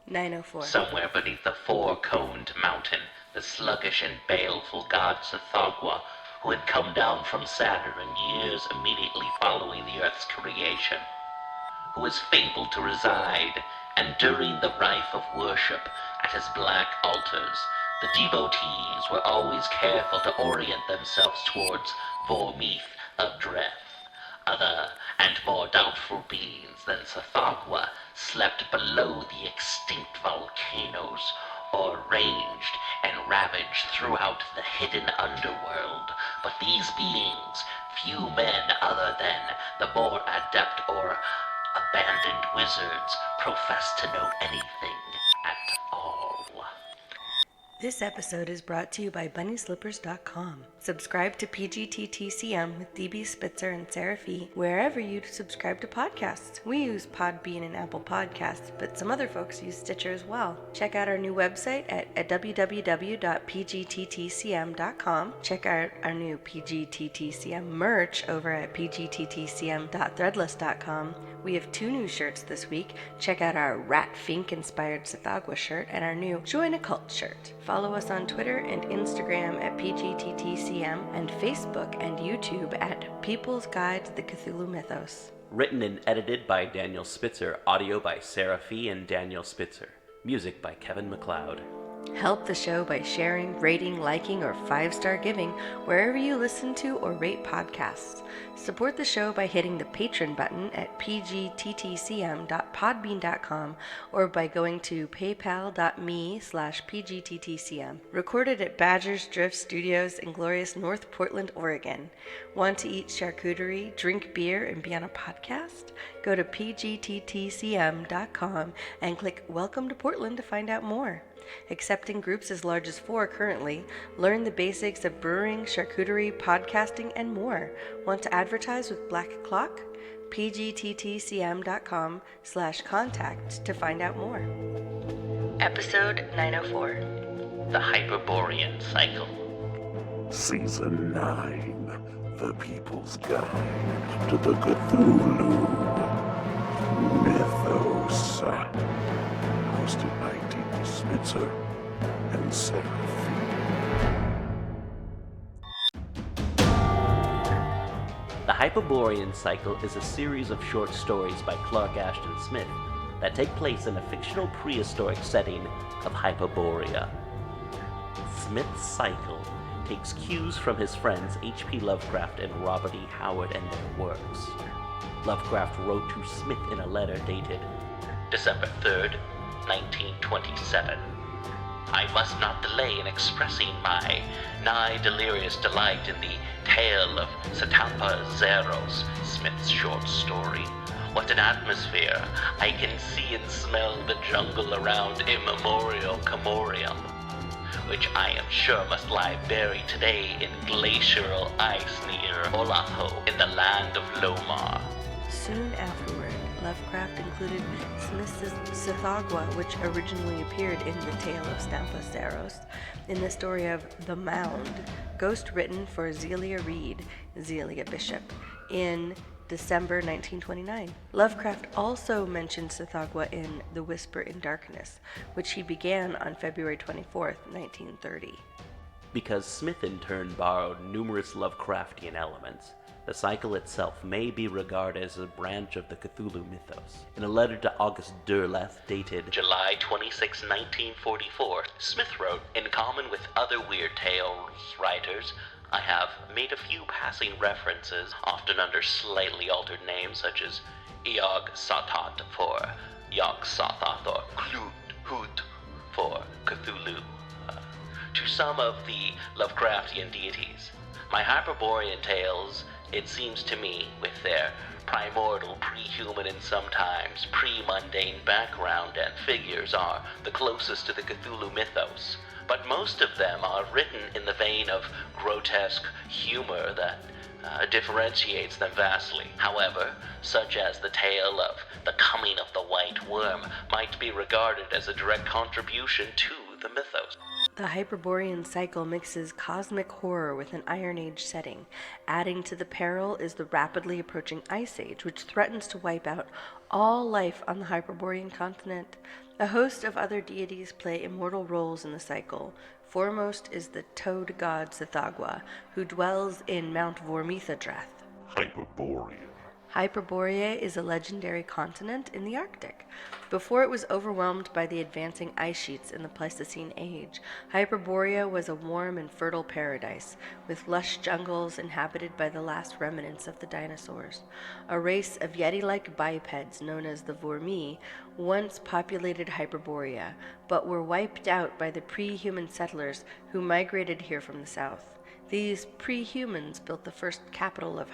904. Somewhere beneath the four-coned mountain, the sluggish and baleful god Aqua, who had come down from Saturn years immediately following the Earth's creation, who was fabled to reside, and during the rife of worship at his black altars, the devotees were always careful to orient themselves towards Vormith of Dreth. Other and more doubtful beings than Aqua slept below the extinct volcanoes, or ranged and ravaged throughout the hidden underworld. But these beings, few men other than the more adept or abandoned wizards, profess to know anything at all. This episode is brought to you by BunnySlippers.com. Subscribe to PGTTCM with DB Spitzer and Sarah Fee wherever you subscribe to podcasts. We use Podbean and Apple Podcasts, but some other folks use Stitcher as well. Check out our new website at www.pgttcm.com. Check out our new PGTTCM merch over at pgttcm.threadless.com. We have 2 new shirts this week. Check out our Rat Fink inspired Aqua shirt and our new Join a Cult shirt. Follow us on Twitter and Instagram at PGTTCM and Facebook and YouTube at People's Guide to the Cthulhu Mythos. Written and edited by Daniel Spitzer. Audio by Sarah Fee and Daniel Spitzer. Music by Kevin MacLeod. Help the show by sharing, rating, liking, or 5-star giving wherever you listen to or rate podcasts. Support the show by hitting the Patreon button at pgttcm.podbean.com or by going to paypal.me/pgttcm. Recorded at Badger's Drift Studios in glorious North Portland, Oregon. Want to eat charcuterie, drink beer, and be on a podcast? Go to pgttcm.com and click Welcome to Portland to find out more. Accepting groups as large as 4 currently. Learn the basics of brewing, charcuterie, podcasting, and more. Want to advertise with Black Clock? pgttcm.com/contact to find out more. Episode 904. The Hyperborean Cycle. Season 9, The People's Guide to the Cthulhu Mythos. Hosted by DB Spitzer and Sarah Fee. The Hyperborean Cycle is a series of short stories by Clark Ashton Smith that take place in a fictional prehistoric setting of Hyperborea. Smith's cycle takes cues from his friends H.P. Lovecraft and Robert E. Howard and their works. Lovecraft wrote to Smith in a letter dated December 3rd, 1927. I must not delay in expressing my nigh delirious delight in the tale of Tamper, Smith's short story. What an atmosphere! I can see and smell the jungle around immemorial Camorium, which I am sure must lie buried today in glacial ice near Olaho in the land of Lomar. Soon afterward, Lovecraft included Smith's Aqua, which originally appeared in the tale of Stampa Saros, in the story of The Mound, ghost written for Zelia Reed, Zelia Bishop, in December 1929. Lovecraft also mentioned Aqua in The Whisper in Darkness, which he began on February 24th, 1930. Because Smith in turn borrowed numerous Lovecraftian elements, the cycle itself may be regarded as a branch of the Cthulhu Mythos. In a letter to August Derleth dated July 26, 1944, Smith wrote, in common with other weird tales writers, I have made a few passing references, often under slightly altered names such as Iog Satat for Yog Sothoth or Klut Hut for Cthulhu, to some of the Lovecraftian deities. My Hyperborean tales, it seems to me, with their primordial, pre-human, and sometimes pre-mundane background and figures, are the closest to the Cthulhu Mythos. But most of them are written in the vein of grotesque humor that differentiates them vastly. However, such as the tale of the coming of the White Worm might be regarded as a direct contribution to the mythos. The Hyperborean Cycle mixes cosmic horror with an Iron Age setting. Adding to the peril is the rapidly approaching Ice Age, which threatens to wipe out all life on the Hyperborean continent. A host of other deities play immortal roles in the cycle. Foremost is the toad god Tsithagwa, who dwells in Mount Vormithadreth. Hyperborean. Hyperborea is a legendary continent in the Arctic. Before it was overwhelmed by the advancing ice sheets in the Pleistocene Age, Hyperborea was a warm and fertile paradise, with lush jungles inhabited by the last remnants of the dinosaurs. A race of yeti-like bipeds known as the Vormi once populated Hyperborea, but were wiped out by the pre-human settlers who migrated here from the south. These pre-humans built the first capital of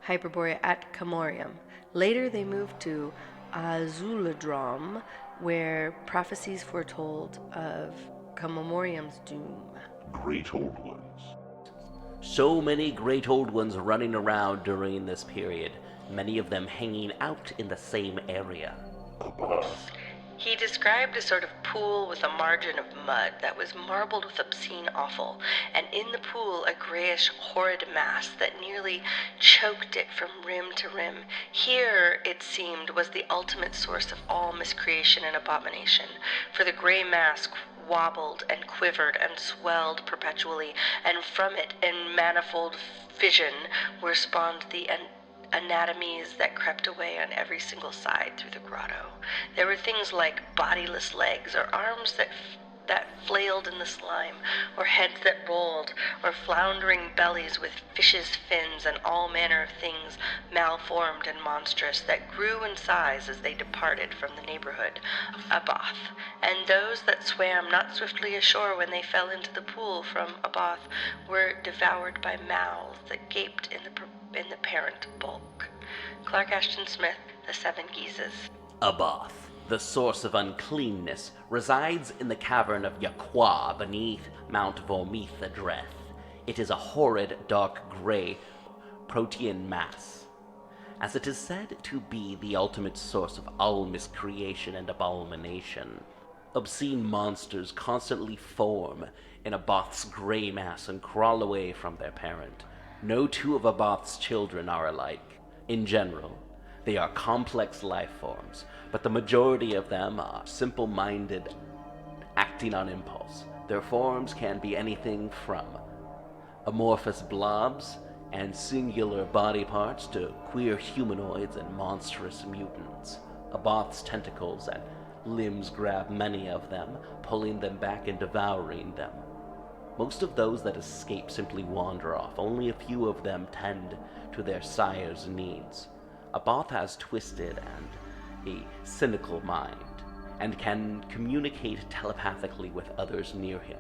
Hyperborea at Camorium. Later they moved to Azuladrom, where prophecies foretold of Camorium's doom. Great Old Ones. So many great old ones running around during this period, many of them hanging out in the same area. Abath. He described a sort of pool with a margin of mud that was marbled with obscene offal, and in the pool a grayish, horrid mass that nearly choked it from rim to rim. Here, it seemed, was the ultimate source of all miscreation and abomination, for the gray mass wobbled and quivered and swelled perpetually, and from it, in manifold fission, were spawned the anatomies that crept away on every single side through the grotto. There were things like bodiless legs, or arms that flailed in the slime, or heads that rolled, or floundering bellies with fishes' fins, and all manner of things malformed and monstrous that grew in size as they departed from the neighborhood of Abath. And those that swam not swiftly ashore when they fell into the pool from Abath were devoured by mouths that gaped in the parent bulk. Clark Ashton Smith, The Seven Guises. Abath, the source of uncleanness, resides in the cavern of Aqua beneath Mount Vormithadreth. It is a horrid, dark gray protean mass, as it is said to be the ultimate source of all miscreation and abomination. Obscene monsters constantly form in Abath's gray mass and crawl away from their parent. No two of Abath's children are alike. In general, they are complex life forms, but the majority of them are simple-minded, acting on impulse. Their forms can be anything from amorphous blobs and singular body parts to queer humanoids and monstrous mutants. Abath's tentacles and limbs grab many of them, pulling them back and devouring them. Most of those that escape simply wander off. Only a few of them tend to their sire's needs. Abath has twisted and a cynical mind, and can communicate telepathically with others near him.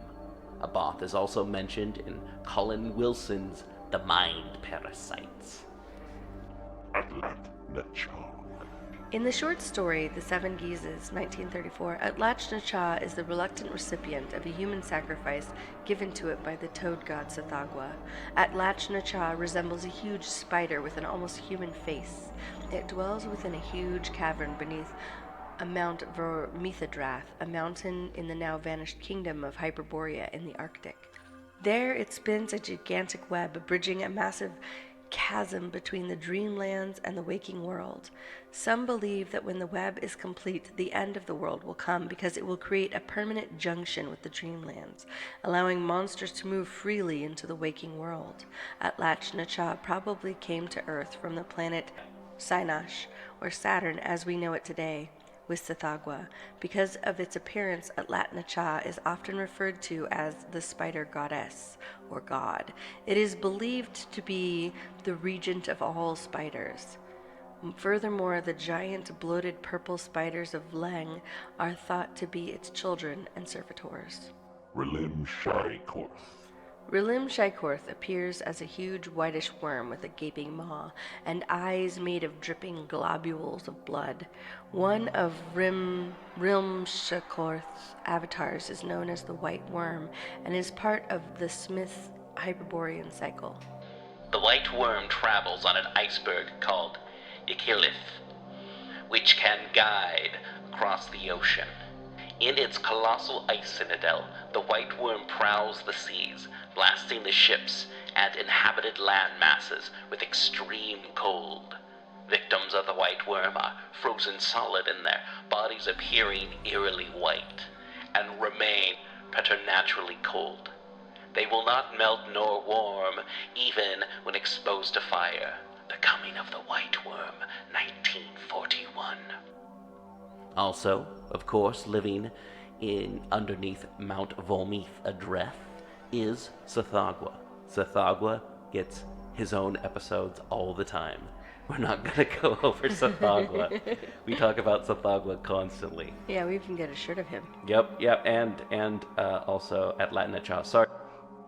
Abath is also mentioned in Colin Wilson's The Mind Parasites. Atlatnacha. In the short story, The Seven Guises, 1934, Atlatnacha is the reluctant recipient of a human sacrifice given to it by the toad god Tsithagwa. Atlatnacha resembles a huge spider with an almost human face. It dwells within a huge cavern beneath a Mount Vormithadreth, a mountain in the now vanished kingdom of Hyperborea in the Arctic. There it spins a gigantic web, bridging a massive chasm between the dreamlands and the waking world. Some believe that when the web is complete, the end of the world will come because it will create a permanent junction with the dreamlands, allowing monsters to move freely into the waking world. Atlatnacha probably came to Earth from the planet Sinash, or Saturn as we know it today, with Tsithagwa. Because of its appearance, Atlatnacha is often referred to as the spider goddess, or god. It is believed to be the regent of all spiders. Furthermore, the giant bloated purple spiders of Leng are thought to be its children and servitors. Relim Shaikorth. Relim Shaikorth appears as a huge whitish worm with a gaping maw and eyes made of dripping globules of blood. One of Relim Shaikorth's avatars is known as the White Worm and is part of the Smith's Hyperborean Cycle. The white worm travels on an iceberg called Ykilith, which can guide across the ocean. In its colossal ice citadel, the white worm prowls the seas, blasting the ships and inhabited land masses with extreme cold. Victims of the white worm are frozen solid in their bodies appearing eerily white, and remain preternaturally cold. They will not melt nor warm, even when exposed to fire. The Coming of the White Worm, 1941. Also, of course, living underneath Mount Volmith-Adreth is Tsathoggua. Tsathoggua gets his own episodes all the time. We're not going to go over Tsathoggua. We talk about Tsathoggua constantly. Yeah, we even get a shirt of him. Yep, and also at Latin Chaos. Sorry.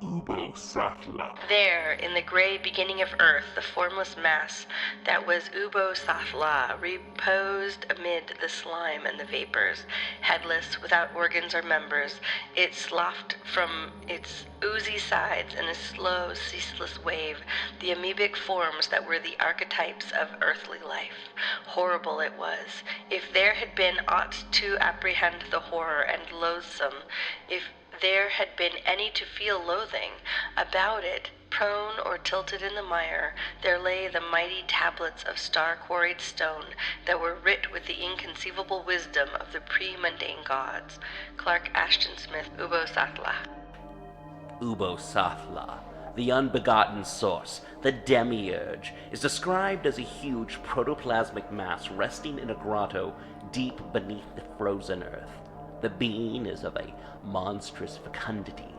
Ubosatla. There, in the gray beginning of earth, the formless mass that was Ubosatla reposed amid the slime and the vapors. Headless, without organs or members, it sloughed from its oozy sides in a slow, ceaseless wave the amoebic forms that were the archetypes of earthly life. Horrible it was. If there had been aught to apprehend the horror and loathsome, if there had been any to feel loathing, about it, prone or tilted in the mire, there lay the mighty tablets of star-quarried stone that were writ with the inconceivable wisdom of the pre-mundane gods. Clark Ashton Smith, Ubosatla. Ubosathla, the unbegotten source, the demiurge, is described as a huge protoplasmic mass resting in a grotto deep beneath the frozen earth. The being is of a monstrous fecundity,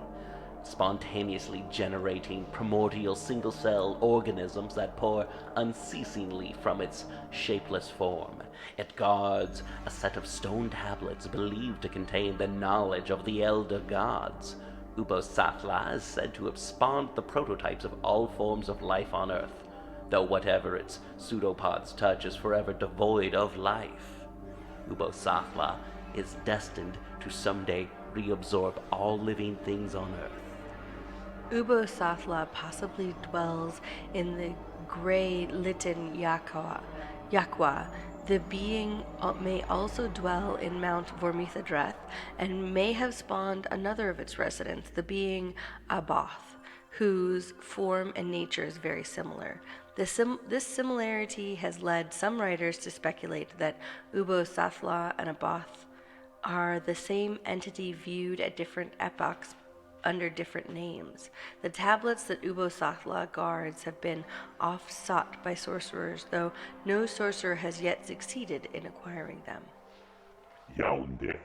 spontaneously generating primordial single-cell organisms that pour unceasingly from its shapeless form. It guards a set of stone tablets believed to contain the knowledge of the elder gods. Ubosatla is said to have spawned the prototypes of all forms of life on Earth, though whatever its pseudopods touch is forever devoid of life. Ubosatla is destined to someday reabsorb all living things on Earth. Ubosatla possibly dwells in the gray Litan Yakwa. The being may also dwell in Mount Vormithadreth and may have spawned another of its residents, the being Aboth, whose form and nature is very similar. This similarity has led some writers to speculate that Ubosatla and Aboth are the same entity viewed at different epochs under different names. The tablets that Ubosatla guards have been oft sought by sorcerers, though no sorcerer has yet succeeded in acquiring them. Yaoundé.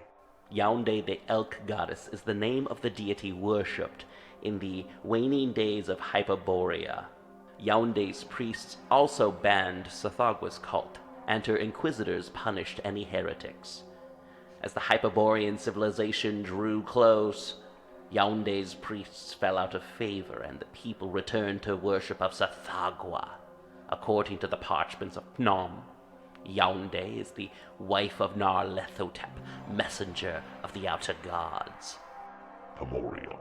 Yaoundé, the elk goddess, is the name of the deity worshipped in the waning days of Hyperborea. Yaoundé's priests also banned Tsathoggwa's cult, and her inquisitors punished any heretics. As the Hyperborean civilization drew close, Yaoundé's priests fell out of favor and the people returned to worship of Tsathoggwa. According to the parchments of Phnom, Yaoundé is the wife of Nar-Lethotep, messenger of the outer gods. Camorium.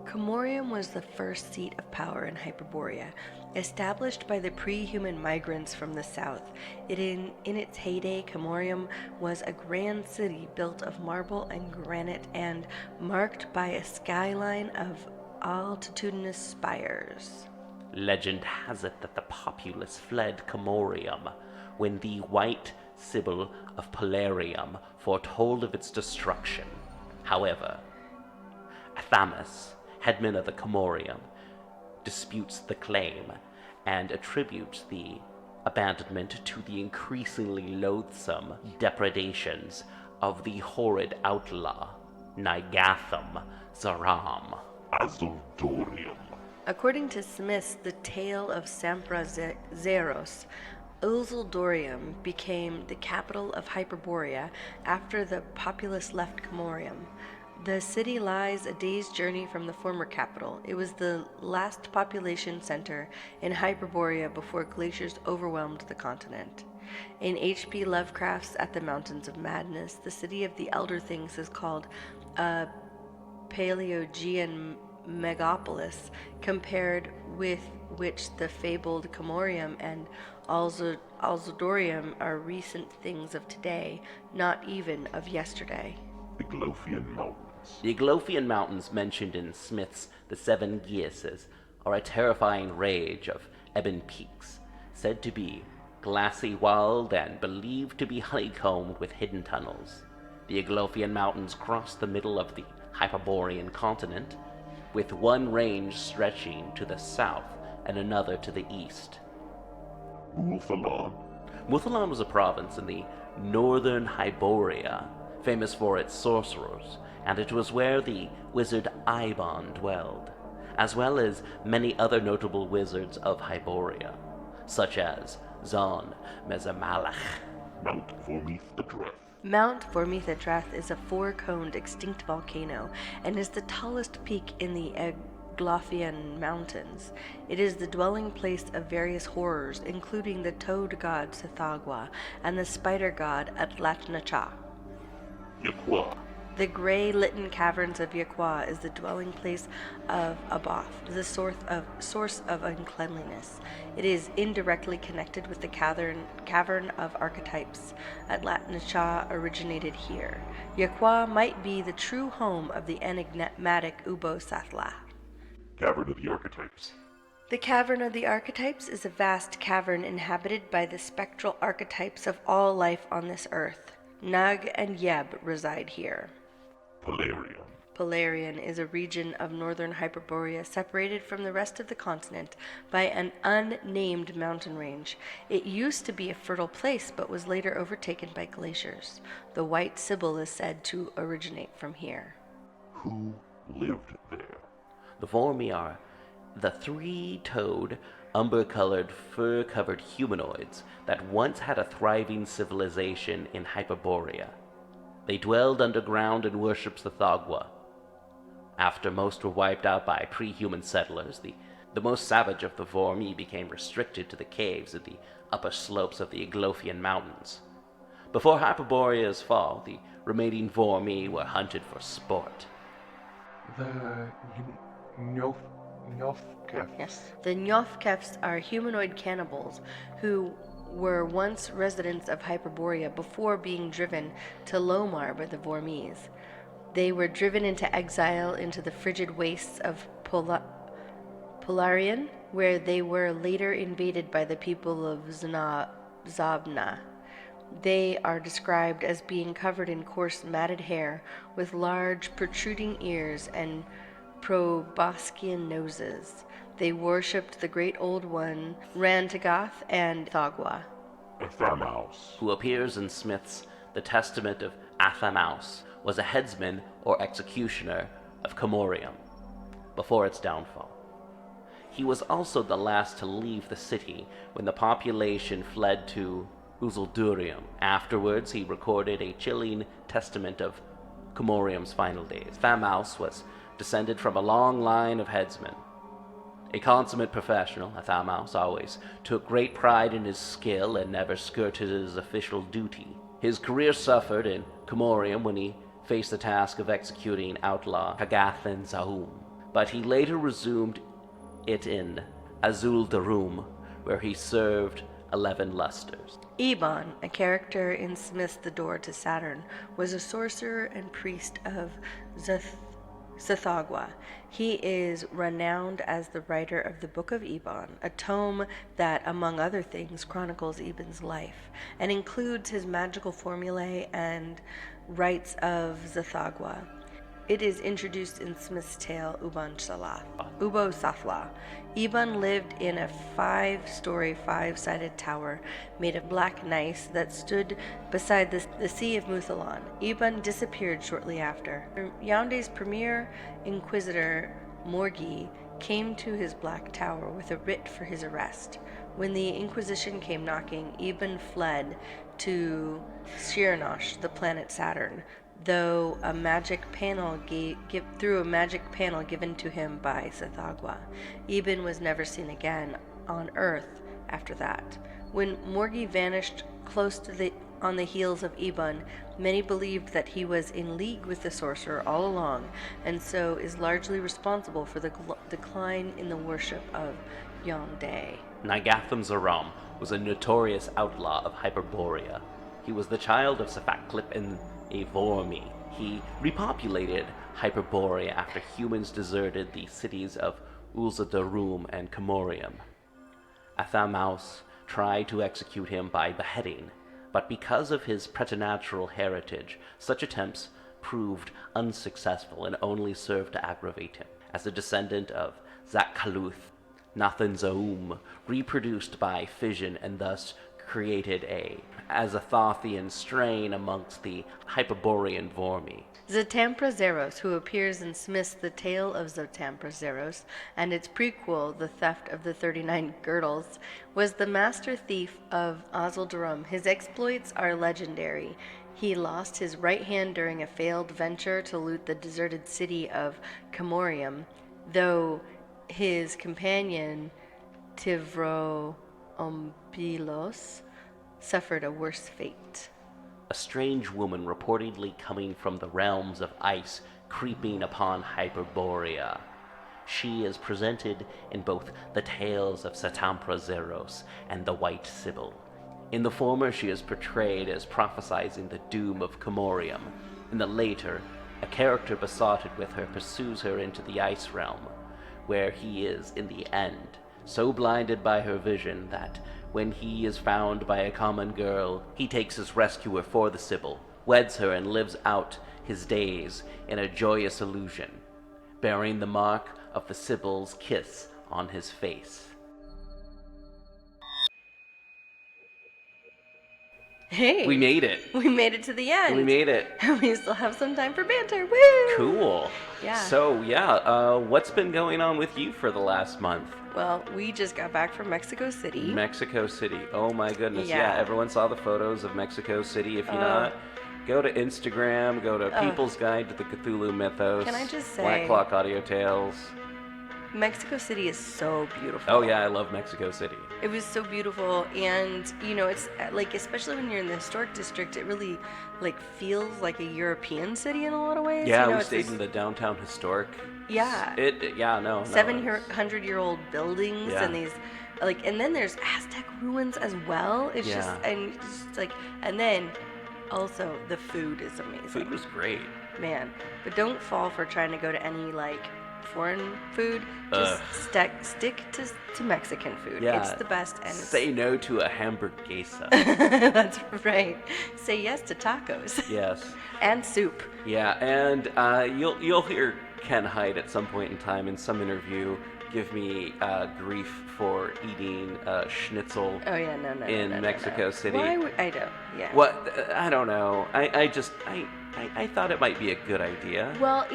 Camorium was the first seat of power in Hyperborea, established by the pre-human migrants from the south. In its heyday, Camorium was a grand city built of marble and granite and marked by a skyline of altitudinous spires. Legend has it that the populace fled Camorium when the white Sibyl of Polarium foretold of its destruction. However, Athamas, headman of the Camorium, disputes the claim and attributes the abandonment to the increasingly loathsome depredations of the horrid outlaw Nygatham Zaram. Azultorium. According to Smith's The Tale of Sampra Zeros, Uldorium became the capital of Hyperborea after the populace left Camorium. The city lies a day's journey from the former capital. It was the last population center in Hyperborea before glaciers overwhelmed the continent. In H.P. Lovecraft's At the Mountains of Madness, the city of the Elder Things is called a Paleogean megapolis, compared with which the fabled Camorium and Alzodorium are recent things of today, not even of yesterday. The Glophian Mountains. The Glophian Mountains mentioned in Smith's The Seven Geases are a terrifying rage of ebon peaks, said to be glassy walled and believed to be honeycombed with hidden tunnels. The Aglophian Mountains cross the middle of the Hyperborean continent, with one range stretching to the south and another to the east. Ulthalan. Muthalan was a province in the northern Hyperborea, famous for its sorcerers, and it was where the wizard Ibon dwelled, as well as many other notable wizards of Hyperborea, such as Zon Mezamalach. Mount Vormithadreth. Mount Vormithadreth is a four-coned extinct volcano and is the tallest peak in the Aglophian Mountains. It is the dwelling place of various horrors, including the toad god Sithagwa and the spider god Atlatnacha. Aqua. The gray-litten caverns of Aqua is the dwelling place of Abath, the source of uncleanliness. It is indirectly connected with the cavern of archetypes. Atlatnacha originated here. Aqua might be the true home of the enigmatic Ubo-Sathla. Cavern of the Archetypes. The Cavern of the Archetypes is a vast cavern inhabited by the spectral archetypes of all life on this earth. Nug and Yeb reside here. Polarium. Polarian is a region of northern Hyperborea separated from the rest of the continent by an unnamed mountain range. It used to be a fertile place, but was later overtaken by glaciers. The White Sibyl is said to originate from here. Who lived there? The Vormi are the three-toed, umber-colored, fur-covered humanoids that once had a thriving civilization in Hyperborea. They dwelled underground and worshipped Sithagwa. After most were wiped out by pre-human settlers, the most savage of the Vormi became restricted to the caves at the upper slopes of the Aglophian Mountains. Before Hyperborea's fall, the remaining Vormi were hunted for sport. The Nyothkef. Yes. The Nyothkefs are humanoid cannibals who were once residents of Hyperborea before being driven to Lomar by the Vormis. They were driven into exile into the frigid wastes of Polarian, where they were later invaded by the people of Zabna. They are described as being covered in coarse matted hair with large protruding ears and proboscian noses. They worshipped the Great Old One, Rantagath, and Thagwa. Athamaus. Who appears in Smith's The Testament of Athamaus, was a headsman or executioner of Comorium before its downfall. He was also the last to leave the city when the population fled to Uzuldurium. Afterwards, he recorded a chilling testament of Comorium's final days. Athamaus was descended from a long line of headsmen. A consummate professional, Athamaus always took great pride in his skill and never skirted his official duty. His career suffered in Comorium when he faced the task of executing outlaw Hagathan Zahum, but he later resumed it in Azul-Darum, where he served 11 lusters. Ebon, a character in Smith's The Door to Saturn, was a sorcerer and priest of Sithagwa. He is renowned as the writer of the Book of Ebon, a tome that, among other things, chronicles Ebon's life and includes his magical formulae and rites of Sithagwa. It is introduced in Smith's tale Ubo-Sathla. Ebon lived in a 5-story, 5-sided tower made of black gneiss that stood beside the Sea of Muthalan. Ebon disappeared shortly after. Yaounde's premier inquisitor, Morgi, came to his black tower with a writ for his arrest. When the Inquisition came knocking, Ebon fled to Shiranosh, the planet Saturn, through a magic panel given to him by Sithagwa. Ebon was never seen again on Earth after that. When Morgi vanished on the heels of Ebon, many believed that he was in league with the sorcerer all along, and so is largely responsible for the decline in the worship of Yaounde. Nygatham Zaram was a notorious outlaw of Hyperborea. He was the child of Sefaclip and a Vormi. He repopulated Hyperborea after humans deserted the cities of Ulzadarum and Comorium. Athamaus try to execute him by beheading, but because of his preternatural heritage, such attempts proved unsuccessful and only served to aggravate him. As a descendant of Zakkaluth, Nathan-Zaum reproduced by fission and thus created a Azathothean strain amongst the Hyperborean Vormi. Zatamprazeros, who appears in Smith's The Tale of Zatamprazeros and its prequel, The Theft of the 39 Girdles, was the master thief of Azuldurum. His exploits are legendary. He lost his right hand during a failed venture to loot the deserted city of Camorium, though his companion Tivroombilos suffered a worse fate. A strange woman reportedly coming from the realms of ice creeping upon Hyperborea. She is presented in both the tales of Zatamprazeros and the White Sibyl. In the former, she is portrayed as prophesizing the doom of Camorium. In the later, a character besotted with her pursues her into the ice realm, where he is, in the end, so blinded by her vision that when he is found by a common girl, he takes his rescuer for the Sibyl, weds her, and lives out his days in a joyous illusion, bearing the mark of the Sibyl's kiss on his face. Hey! We made it. We made it to the end. We made it. We still have some time for banter. Woo! Cool. Yeah. So, what's been going on with you for the last month? Well, we just got back from Mexico City. Mexico City. Oh my goodness. Yeah. Everyone saw the photos of Mexico City. If you're not, go to Instagram, go to People's Guide to the Cthulhu Mythos. Can I just say- Black Clock Audio Tales. Mexico City is so beautiful. Oh yeah, I love Mexico City. It was so beautiful, and it's like, especially when you're in the historic district, it really feels like a European city in a lot of ways. Yeah, we it's stayed this- in the downtown historic. Yeah. 700-year-old buildings, Yeah. and these and then there's Aztec ruins as well. It's Yeah. and then also the food is amazing. Food was great. Man, but don't fall for trying to go to any foreign food. Just stick to Mexican food. Yeah. It's the best. And Say no to a hamburguesa. That's right. Say yes to tacos. Yes. And soup. Yeah, and you'll hear Ken Hyde at some point in time in some interview give me grief for eating schnitzel Oh yeah, no. in Mexico City. Why would I don't? Yeah. What? I don't know. I thought it might be a good idea. Well,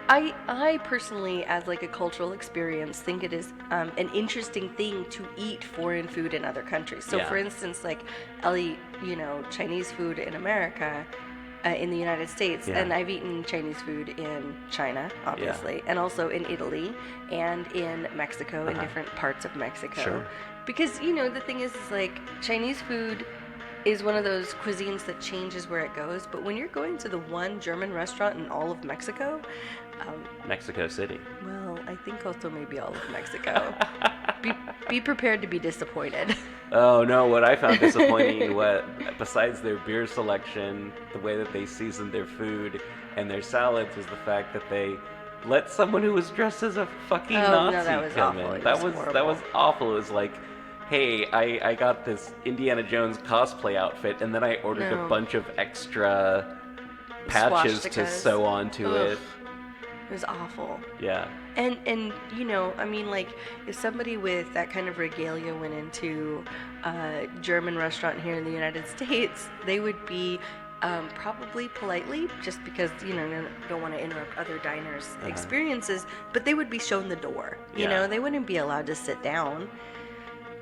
I personally, as a cultural experience, think it is an interesting thing to eat foreign food in other countries. So, Yeah. for instance, I'll eat, Chinese food in America, in the United States, Yeah. and I've eaten Chinese food in China, obviously, and also in Italy and in Mexico, in different parts of Mexico. Sure. Because, the thing is Chinese food is one of those cuisines that changes where it goes, but when you're going to the one German restaurant in all of Mexico, Mexico City. well, I think also maybe all of Mexico, be prepared to be disappointed. Oh no, what I found disappointing, besides their beer selection, the way that they seasoned their food and their salads, was the fact that they let someone who was dressed as a fucking Nazi no, that was come awful. in. It That was was horrible. awful. It was like, hey, I got this Indiana Jones cosplay outfit, and then I ordered No. a bunch of extra patches to Swastikas. sew onto Ugh. it. It was awful. Yeah. And if somebody with that kind of regalia went into a German restaurant here in the United States, they would be probably politely, just because don't want to interrupt other diners' experiences, but they would be shown the door. Yeah. They wouldn't be allowed to sit down.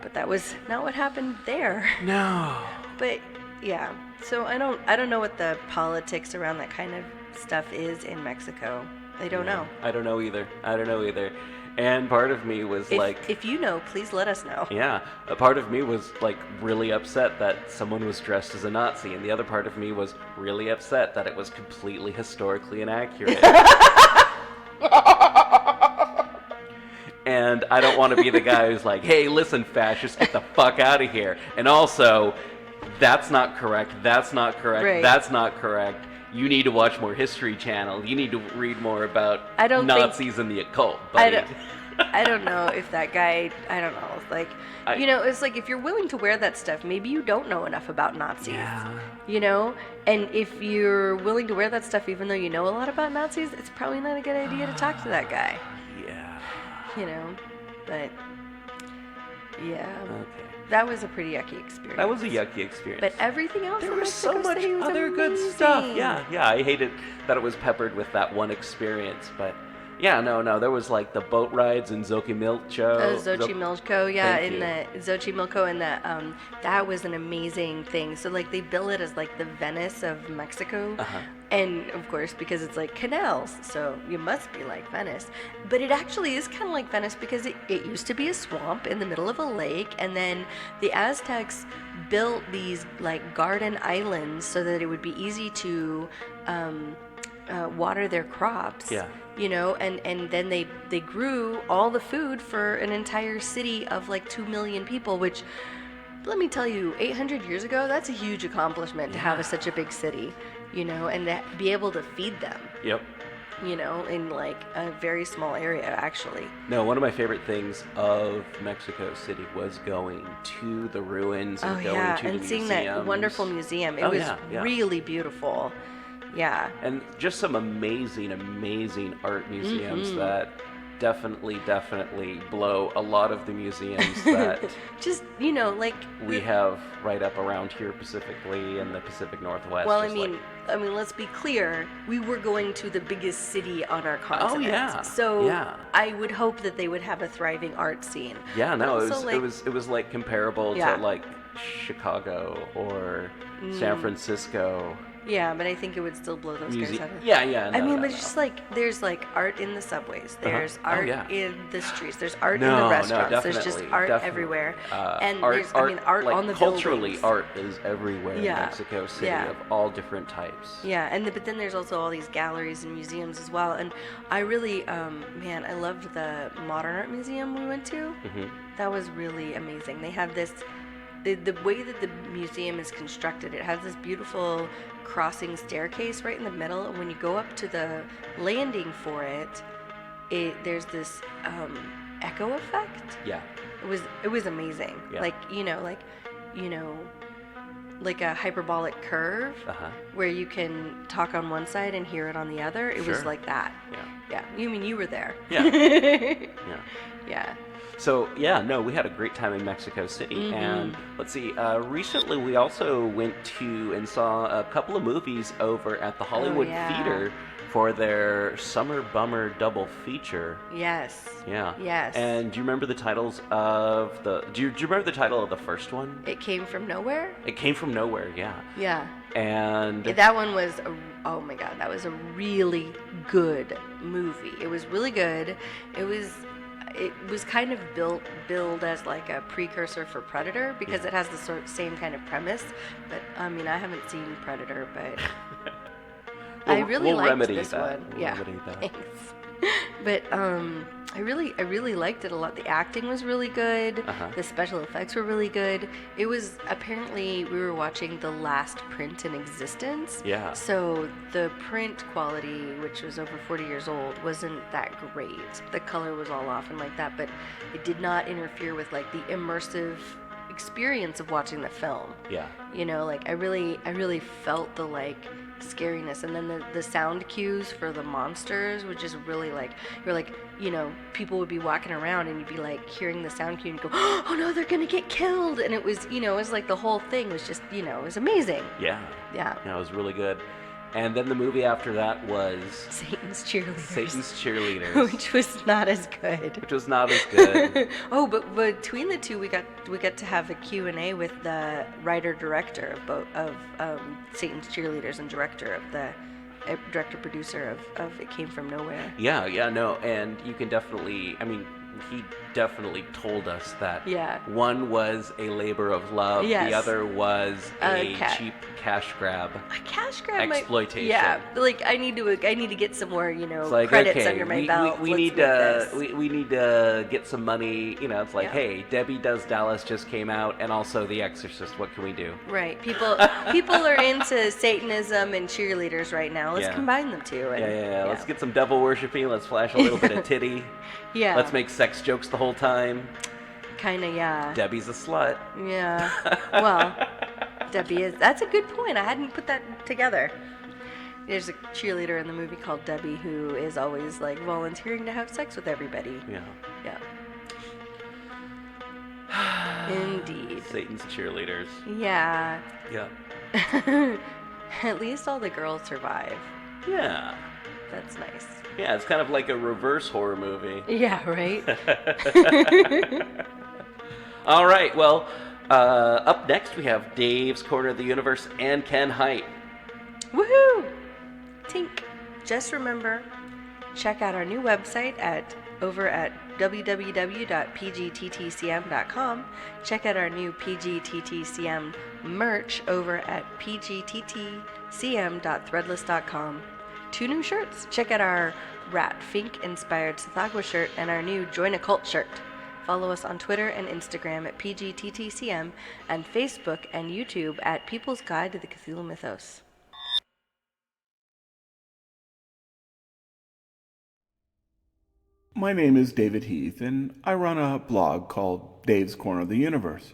But that was not what happened there. No. But yeah, so I don't know what the politics around that kind of stuff is in Mexico. I don't know. I don't know either. And part of me was If you know, please let us know. yeah, a part of me was really upset that someone was dressed as a Nazi, and the other part of me was really upset that it was completely historically inaccurate. And I don't want to be the guy who's like, hey, listen, fascists, get the fuck out of here. And also, that's not correct, that's not correct, Right. that's not correct. You need to watch more History Channel. You need to read more about I don't Nazis and the occult, I buddy. I don't know if that guy, I don't know, like, it's like if you're willing to wear that stuff, maybe you don't know enough about Nazis. Yeah. And if you're willing to wear that stuff even though you know a lot about Nazis, it's probably not a good idea to talk to that guy. Yeah. But, yeah. Okay. That was a pretty yucky experience. That was a yucky experience. But everything else there in was so Mexico much City was other good amazing. stuff. Yeah. I hated that it was peppered with that one experience, but yeah, no, there was like the boat rides in Xochimilco. Xochimilco, yeah, Thank in you. the Xochimilco, and that was an amazing thing. So like they bill it as like the Venice of Mexico, and of course because it's like canals, so you must be like Venice. But it actually is kind of like Venice because it used to be a swamp in the middle of a lake, and then the Aztecs built these like garden islands so that it would be easy to water their crops. Yeah. And then they grew all the food for an entire city of like 2 million people, which, let me tell you, 800 years ago, that's a huge accomplishment to have such a big city, and to be able to feed them. Yep. In like a very small area, actually. No, one of my favorite things of Mexico City was going to the ruins and going to the and seeing museums. that wonderful museum. It was really beautiful. Yeah. And just some amazing art museums that definitely blow a lot of the museums that just, like we have right up around here specifically in the Pacific Northwest. Well, I mean, let's be clear. We were going to the biggest city on our continent. Oh, yeah. So I would hope that they would have a thriving art scene. Yeah, no, it was like comparable to like Chicago or San Francisco. Yeah, but I think it would still blow those guys out of... Yeah. But just like, there's like art in the subways. There's art in the streets. There's art in the No, restaurants. definitely, there's just art everywhere. And art like on the culturally, buildings. art is everywhere in Mexico City of all different types. Yeah, but then there's also all these galleries and museums as well. And I really, I loved the modern art museum we went to. That was really amazing. They have this... The way that the museum is constructed, it has this beautiful crossing staircase right in the middle, and when you go up to the landing for it, there's this echo effect. Yeah. It was amazing. Yeah. Like a hyperbolic curve where you can talk on one side and hear it on the other. It was like that. Yeah. You were there. Yeah. Yeah. So, we had a great time in Mexico City. And let's see, recently we also went to and saw a couple of movies over at the Hollywood Theater for their Summer Bummer double feature. Yes. Yeah. Yes. And do you remember the titles of do you remember the title of the first one? It Came From Nowhere? It Came From Nowhere, yeah. Yeah. And that one was, oh my God, that was a really good movie. It was really good. It was kind of billed as like a precursor for Predator because it has the same kind of premise. But I haven't seen Predator, but I really liked this one. Thanks. But I really liked it a lot. The acting was really good. The special effects were really good. It was apparently we were watching the last print in existence. Yeah. So the print quality, which was over 40 years old, wasn't that great. The color was all off and like that, but it did not interfere with like the immersive experience of watching the film. Yeah. I really felt the like scariness, and then the sound cues for the monsters were just really like, you're like, people would be walking around and you'd be like hearing the sound cue and you go, oh no, they're gonna get killed, and it was like the whole thing was just it was amazing. Yeah, it was really good. And then the movie after that was Satan's Cheerleaders. Which was not as good. But between the two, we got to have a Q&A with the writer-director of Satan's Cheerleaders and director-producer of It Came From Nowhere. And you can definitely, he definitely told us that one was a labor of love, the other was a cheap cash grab. A cash grab exploitation. I need to get some more, like, credits under my belt. We need to get some money. It's like, hey, Debbie Does Dallas just came out, and also The Exorcist. What can we do? Right. People are into Satanism and cheerleaders right now. Let's combine them two. And, Let's get some devil worshiping. Let's flash a little bit of titty. Yeah. Let's make sex sex jokes the whole time. Kinda, yeah. Debbie's a slut. Yeah. Well, Debbie is. That's a good point. I hadn't put that together. There's a cheerleader in the movie called Debbie who is always like volunteering to have sex with everybody. Yeah. Yeah. Indeed. Satan's cheerleaders. Yeah. Yeah. At least all the girls survive. Yeah. That's nice. Yeah, it's kind of like a reverse horror movie. Yeah, right? All right, well, up next we have Dave's Corner of the Universe and Ken Height. Woohoo! Tink. Just remember, check out our new website over at www.pgttcm.com. Check out our new PGTTCM merch over at pgttcm.threadless.com. 2 new shirts. Check out our Rat Fink inspired Sathagwa shirt and our new Join a Cult shirt. Follow us on Twitter and Instagram at PGTTCM and Facebook and YouTube at People's Guide to the Cthulhu Mythos. My name is David Heath, and I run a blog called Dave's Corner of the Universe.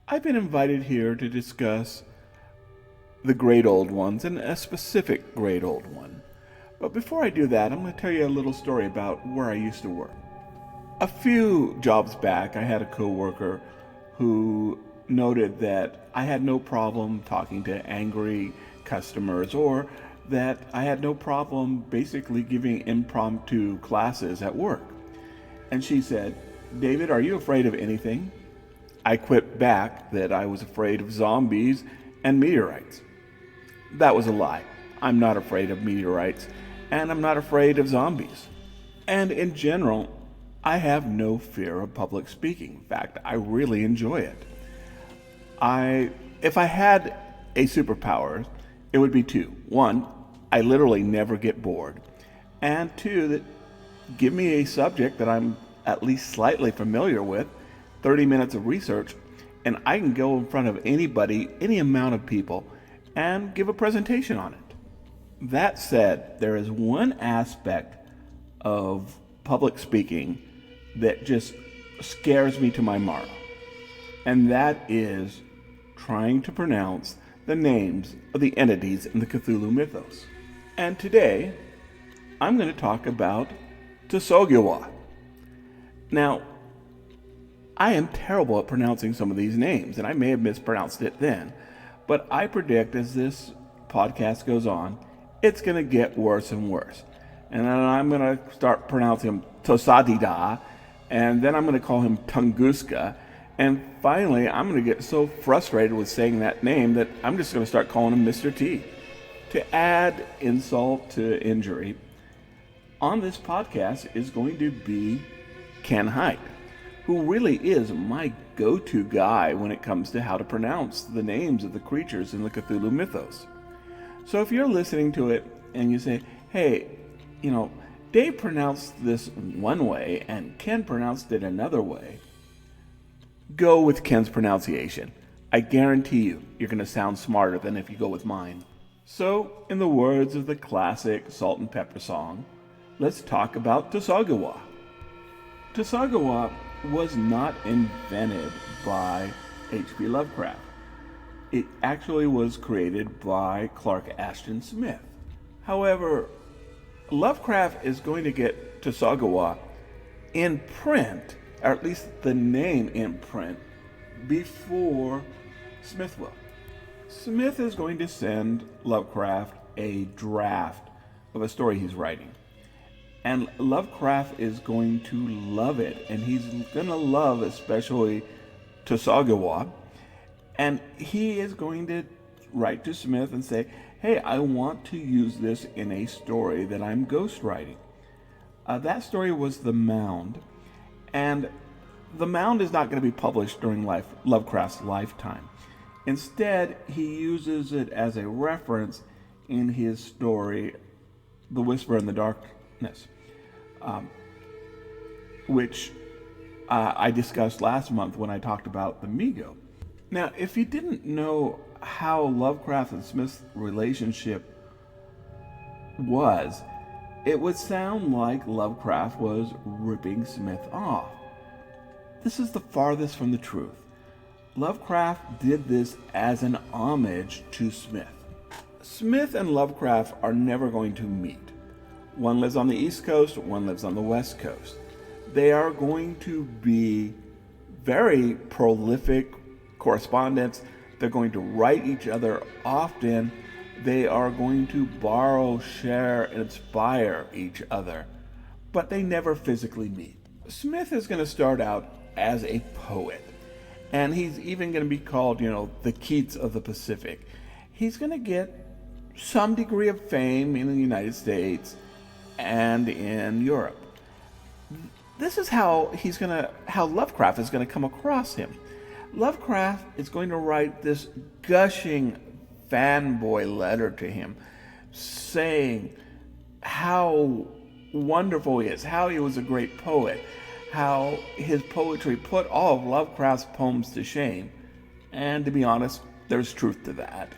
I've been invited here to discuss the great old ones and a specific great old one. But before I do that, I'm going to tell you a little story about where I used to work. A few jobs back, I had a coworker who noted that I had no problem talking to angry customers, or that I had no problem basically giving impromptu classes at work. And she said, "David, are you afraid of anything?" I quipped back that I was afraid of zombies and meteorites. That was a lie. I'm not afraid of meteorites, and I'm not afraid of zombies. And in general, I have no fear of public speaking. In fact, I really enjoy it. If I had a superpower, it would be 2. 1, I literally never get bored. And 2, that give me a subject that I'm at least slightly familiar with, 30 minutes of research, and I can go in front of anybody, any amount of people, and give a presentation on it. That said, there is one aspect of public speaking that just scares me to my marrow, and that is trying to pronounce the names of the entities in the Cthulhu Mythos. And today, I'm going to talk about Tsoghiwa. Now, I am terrible at pronouncing some of these names, and I may have mispronounced it then, but I predict as this podcast goes on, it's going to get worse and worse. And then I'm going to start pronouncing him Tosadida, and then I'm going to call him Tunguska, and finally I'm going to get so frustrated with saying that name that I'm just going to start calling him Mr. T. To add insult to injury, on this podcast is going to be Ken Height, who really is my go-to guy when it comes to how to pronounce the names of the creatures in the Cthulhu Mythos. So if you're listening to it and you say, hey, Dave pronounced this one way and Ken pronounced it another way, go with Ken's pronunciation. I guarantee you're going to sound smarter than if you go with mine. So, in the words of the classic Salt and Pepper song, let's talk about Tsoghiwa. Tsoghiwa was not invented by H.P. Lovecraft. It actually was created by Clark Ashton Smith. However, Lovecraft is going to get Tsoghiwa in print, or at least the name in print, before Smith will. Smith is going to send Lovecraft a draft of a story he's writing. And Lovecraft is going to love it, and he's going to love especially Tsoghiwa. And he is going to write to Smith and say, hey, I want to use this in a story that I'm ghostwriting. That story was The Mound. And The Mound is not going to be published during Lovecraft's lifetime. Instead, he uses it as a reference in his story, The Whisper in the Darkness, which I discussed last month when I talked about the Migo. Now, if you didn't know how Lovecraft and Smith's relationship was, it would sound like Lovecraft was ripping Smith off. This is the farthest from the truth. Lovecraft did this as an homage to Smith. Smith and Lovecraft are never going to meet. One lives on the East Coast, one lives on the West Coast. They are going to be very prolific correspondents. They're going to write each other often. They are going to borrow, share, and inspire each other. But they never physically meet. Smith is going to start out as a poet. And he's even going to be called, the Keats of the Pacific. He's going to get some degree of fame in the United States and in Europe. This is how Lovecraft is going to come across him. Lovecraft is going to write this gushing fanboy letter to him, saying how wonderful he is, how he was a great poet, how his poetry put all of Lovecraft's poems to shame. And to be honest, there's truth to that.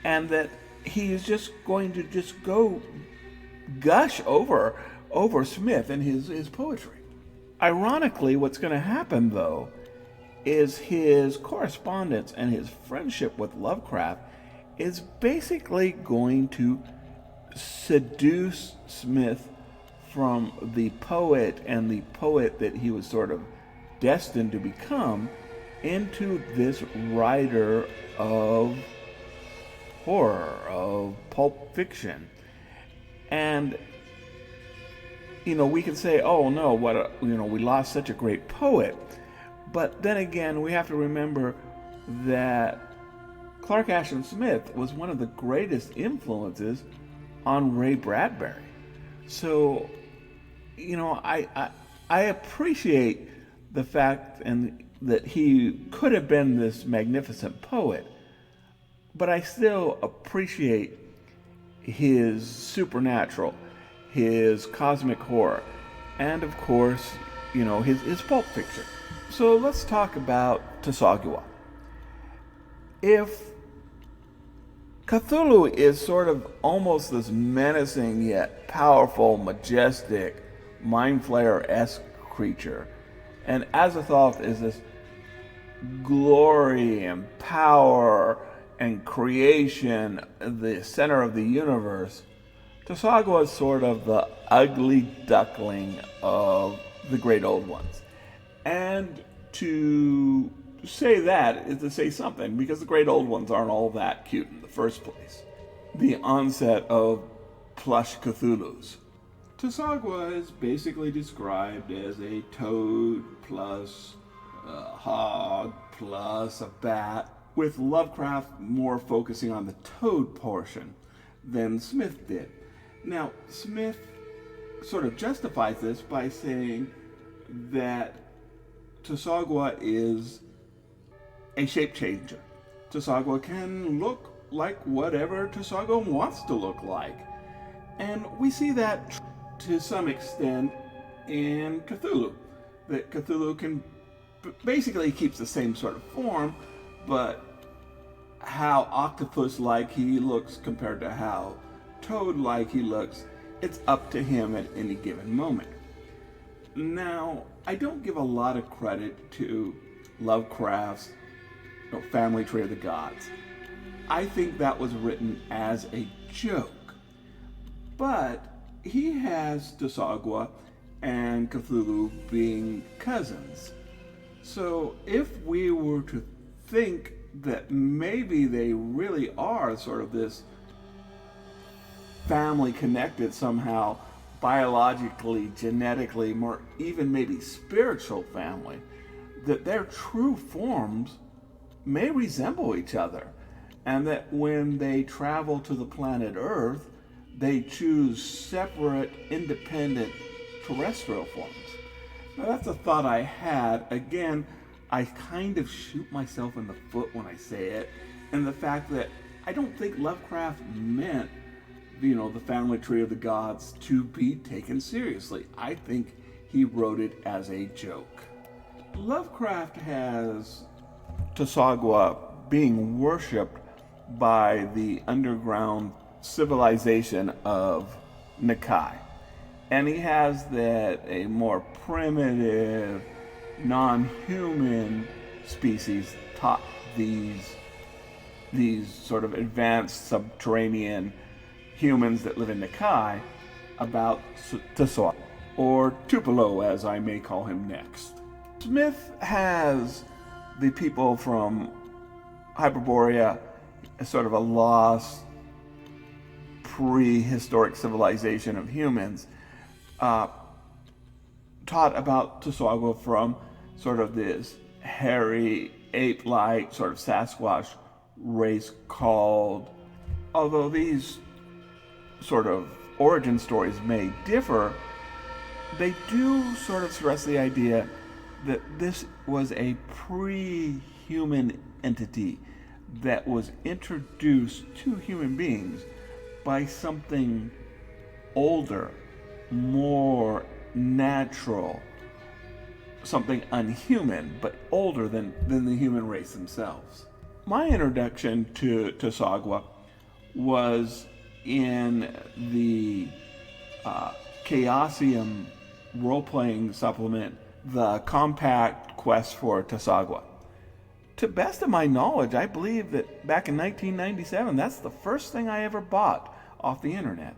And that he is just going to go gush over Smith and his poetry. Ironically, what's going to happen, though, is his correspondence and his friendship with Lovecraft is basically going to seduce Smith from the poet that he was sort of destined to become into this writer of horror, of pulp fiction. And we can say, oh no, we lost such a great poet. But then again, we have to remember that Clark Ashton Smith was one of the greatest influences on Ray Bradbury. So, I appreciate the fact that he could have been this magnificent poet, but I still appreciate his supernatural, his cosmic horror, and of course, his pulp fiction. So let's talk about Tsathoggua. If Cthulhu is sort of almost this menacing yet powerful, majestic, mind flayer-esque creature, and Azathoth is this glory and power and creation, the center of the universe, Tsathoggua is sort of the ugly duckling of the great old ones. And to say that is to say something, because the great old ones aren't all that cute in the first place. The onset of plush Cthulhus. Tsathoggua is basically described as a toad plus a hog plus a bat, with Lovecraft more focusing on the toad portion than Smith did. Now, Smith sort of justifies this by saying that Tsathoggua is a shape changer. Tsathoggua can look like whatever Tsathoggua wants to look like. And we see that to some extent in Cthulhu. That Cthulhu can basically keeps the same sort of form, but how octopus-like he looks compared to how toad-like he looks, it's up to him at any given moment. Now, I don't give a lot of credit to Lovecraft's Family Tree of the Gods. I think that was written as a joke. But he has Tsathoggua and Cthulhu being cousins. So if we were to think that maybe they really are sort of this family connected somehow, biologically, genetically, more even maybe spiritual family, that their true forms may resemble each other, and that when they travel to the planet Earth, they choose separate, independent terrestrial forms. Now that's a thought I had. Again, I kind of shoot myself in the foot when I say it, and the fact that I don't think Lovecraft meant, the Family Tree of the Gods to be taken seriously. I think he wrote it as a joke. Lovecraft has Tsathoggua being worshipped by the underground civilization of Nikai. And he has that a more primitive, non-human species taught these sort of advanced subterranean humans that live in Nikai about Tsoagwa, or Tupelo as I may call him next. Smith has the people from Hyperborea as sort of a lost prehistoric civilization of humans, taught about Tsoagwa from sort of this hairy, ape-like, sort of Sasquatch race called, although these sort of origin stories may differ, they do sort of stress the idea that this was a pre-human entity that was introduced to human beings by something older, more natural, something unhuman, but older than the human race themselves. My introduction to Tsoagwa was in the Chaosium role-playing supplement, The Compact Quest for Tsoagwa. To best of my knowledge, I believe that back in 1997, that's the first thing I ever bought off the internet.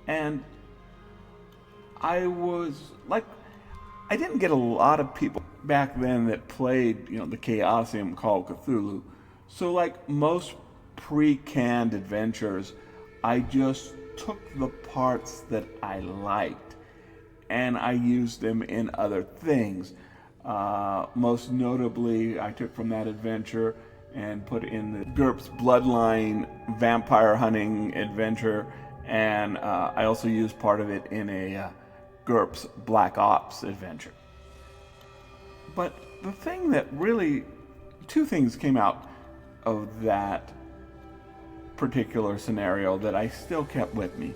And I was like, I didn't get a lot of people back then that played, the Chaosium called Cthulhu. So like most pre-canned adventures, I just took the parts that I liked and I used them in other things. Most notably, I took from that adventure and put in the GURPS Bloodline vampire hunting adventure, and I also used part of it in a GURPS Black Ops adventure. But the thing that really, two things came out of that particular scenario that I still kept with me.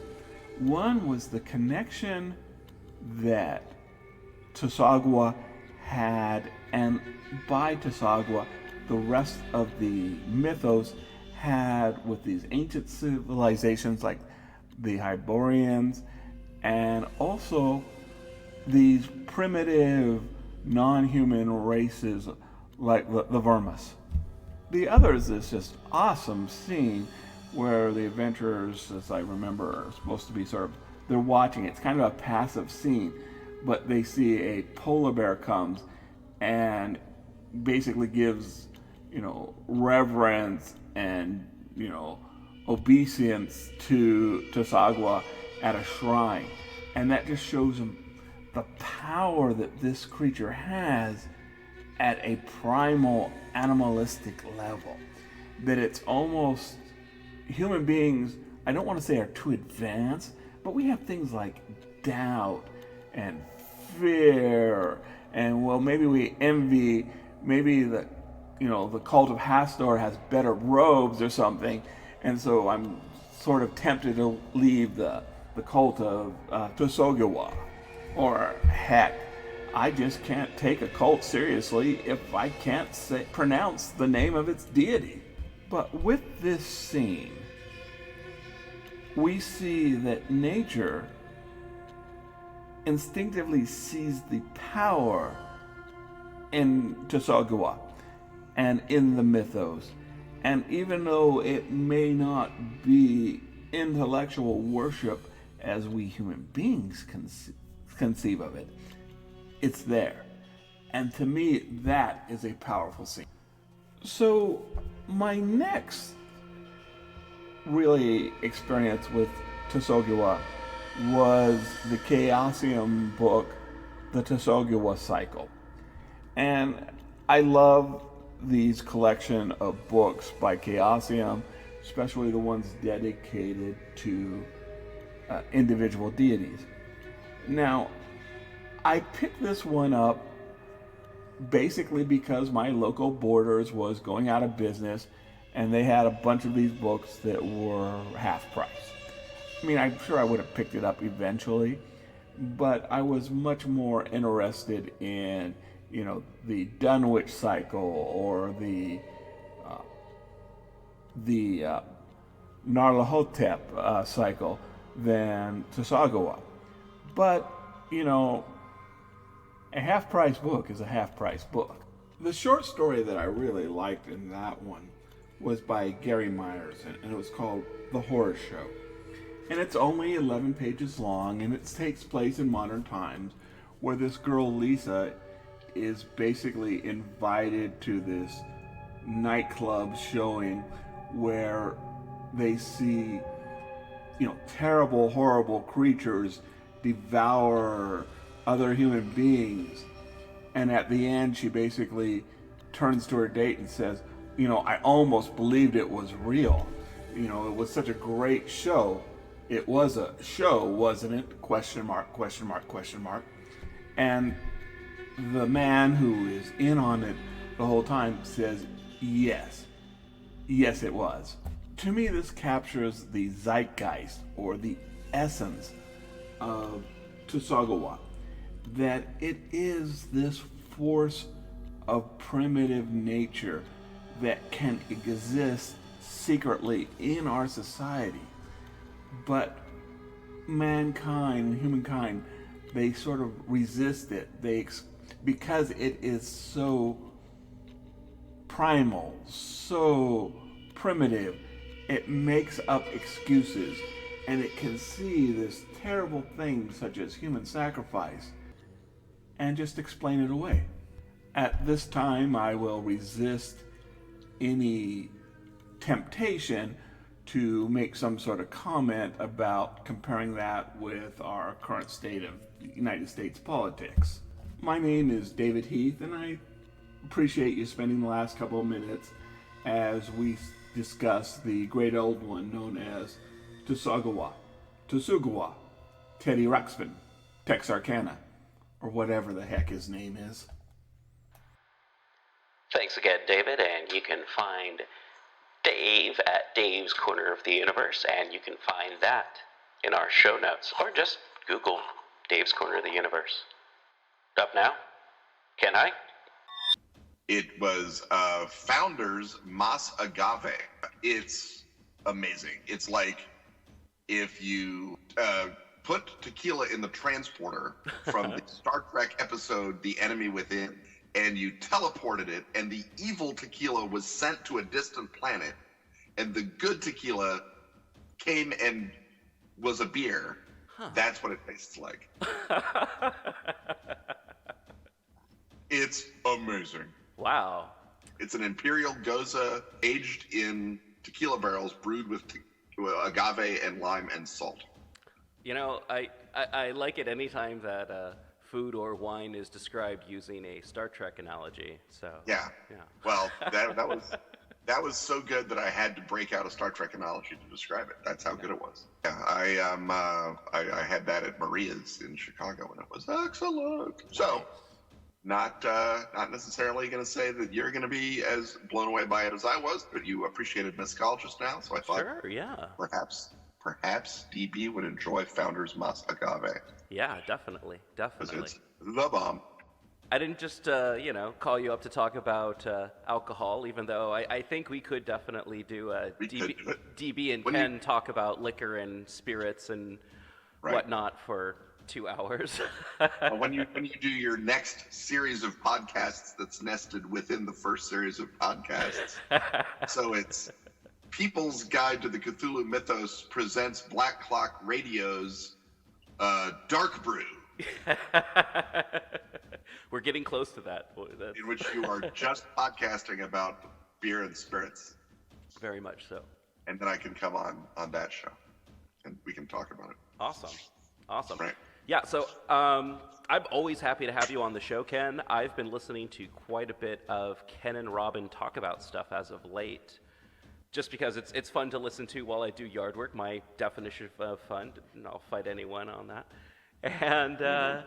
One was the connection that Tsoagwa had, and by Tsoagwa, the rest of the mythos had with these ancient civilizations like the Hyperboreans, and also these primitive non-human races like the Vermis. The other is this just awesome scene where the adventurers, as I remember, are supposed to be sort of, they're watching. It's kind of a passive scene, but they see a polar bear comes and basically gives, reverence and, obeisance to Tsoagwa at a shrine. And that just shows them the power that this creature has at a primal animalistic level. That it's almost, human beings, I don't want to say are too advanced, but we have things like doubt and fear, and maybe we envy, maybe the cult of Hastor has better robes or something, and so I'm sort of tempted to leave the cult of Tsoagwa. Or heck, I just can't take a cult seriously if I can't pronounce the name of its deity. But with this scene, we see that nature instinctively sees the power in Tsoagwa and in the mythos. And even though it may not be intellectual worship as we human beings conceive of it, it's there. And to me, that is a powerful scene. So my next really experience with Tsoagwa was the Chaosium book, The Tsoagwa Cycle. And I love these collection of books by Chaosium, especially the ones dedicated to individual deities. Now, I picked this one up basically because my local Borders was going out of business and they had a bunch of these books that were half price. I mean, I'm sure I would have picked it up eventually, but I was much more interested in, the Dunwich Cycle or the Nyarlathotep cycle, than Tsagawa. But, you know, a half-price book is a half-price book. The short story that I really liked in that one was by Gary Myers, and it was called The Horror Show. And it's only 11 pages long, and it takes place in modern times, where this girl, Lisa, is basically invited to this nightclub showing where they see, you know, terrible, horrible creatures devour other human beings. And at the end, she basically turns to her date and says, you know, I almost believed it was real. You know, it was such a great show. It was a show, wasn't it? Question mark, question mark, question mark. And the man who is in on it the whole time says, yes. Yes, it was. To me, this captures the zeitgeist, or the essence of Tsagawa. That it is this force of primitive nature that can exist secretly in our society. But mankind, humankind, they sort of resist it. Because it is so primal, so primitive, it makes up excuses, and it can see this terrible thing such as human sacrifice and just explain it away. At this time, I will resist any temptation to make some sort of comment about comparing that with our current state of United States politics. My name is David Heath, and I appreciate you spending the last couple of minutes as we discuss the great old one known as Tsagawa, Teddy Ruxpin, Texarkana, or whatever the heck his name is. Thanks again, David, and you can find Dave at Dave's Corner of the Universe, and you can find that in our show notes, or just Google Dave's Corner of the Universe. Up now, Ken Hite. It was Founders Mas Agave. It's amazing. It's like if you put tequila in the transporter from the Star Trek episode The Enemy Within, and you teleported it, and the evil tequila was sent to a distant planet, and the good tequila came and was a beer. That's what it tastes like. It's amazing. Wow. It's an Imperial Goza aged in tequila barrels brewed with agave and lime and salt. You know, I like it anytime that food or wine is described using a Star Trek analogy. So yeah. Well, that was so good that I had to break out a Star Trek analogy to describe it. That's how good it was. Yeah, I had that at Maria's in Chicago, and it was excellent. So, not necessarily going to say that you're going to be as blown away by it as I was, but you appreciated mezcal just now, so I thought, sure, yeah, perhaps DB would enjoy Founders Mas Agave. Yeah, definitely. It's the bomb. I didn't just, call you up to talk about alcohol, even though I think we could definitely do DB and Ken talk about liquor and spirits and whatnot for 2 hours. when you do your next series of podcasts that's nested within the first series of podcasts. So it's People's Guide to the Cthulhu Mythos presents Black Clock Radio's Dark Brew. We're getting close to that. In which you are just podcasting about beer and spirits. Very much so. And then I can come on that show, and we can talk about it. Awesome. Right. Yeah, so I'm always happy to have you on the show, Ken. I've been listening to quite a bit of Ken and Robin talk about stuff as of late, just because it's fun to listen to while I do yard work. My definition of fun, and I'll fight anyone on that. And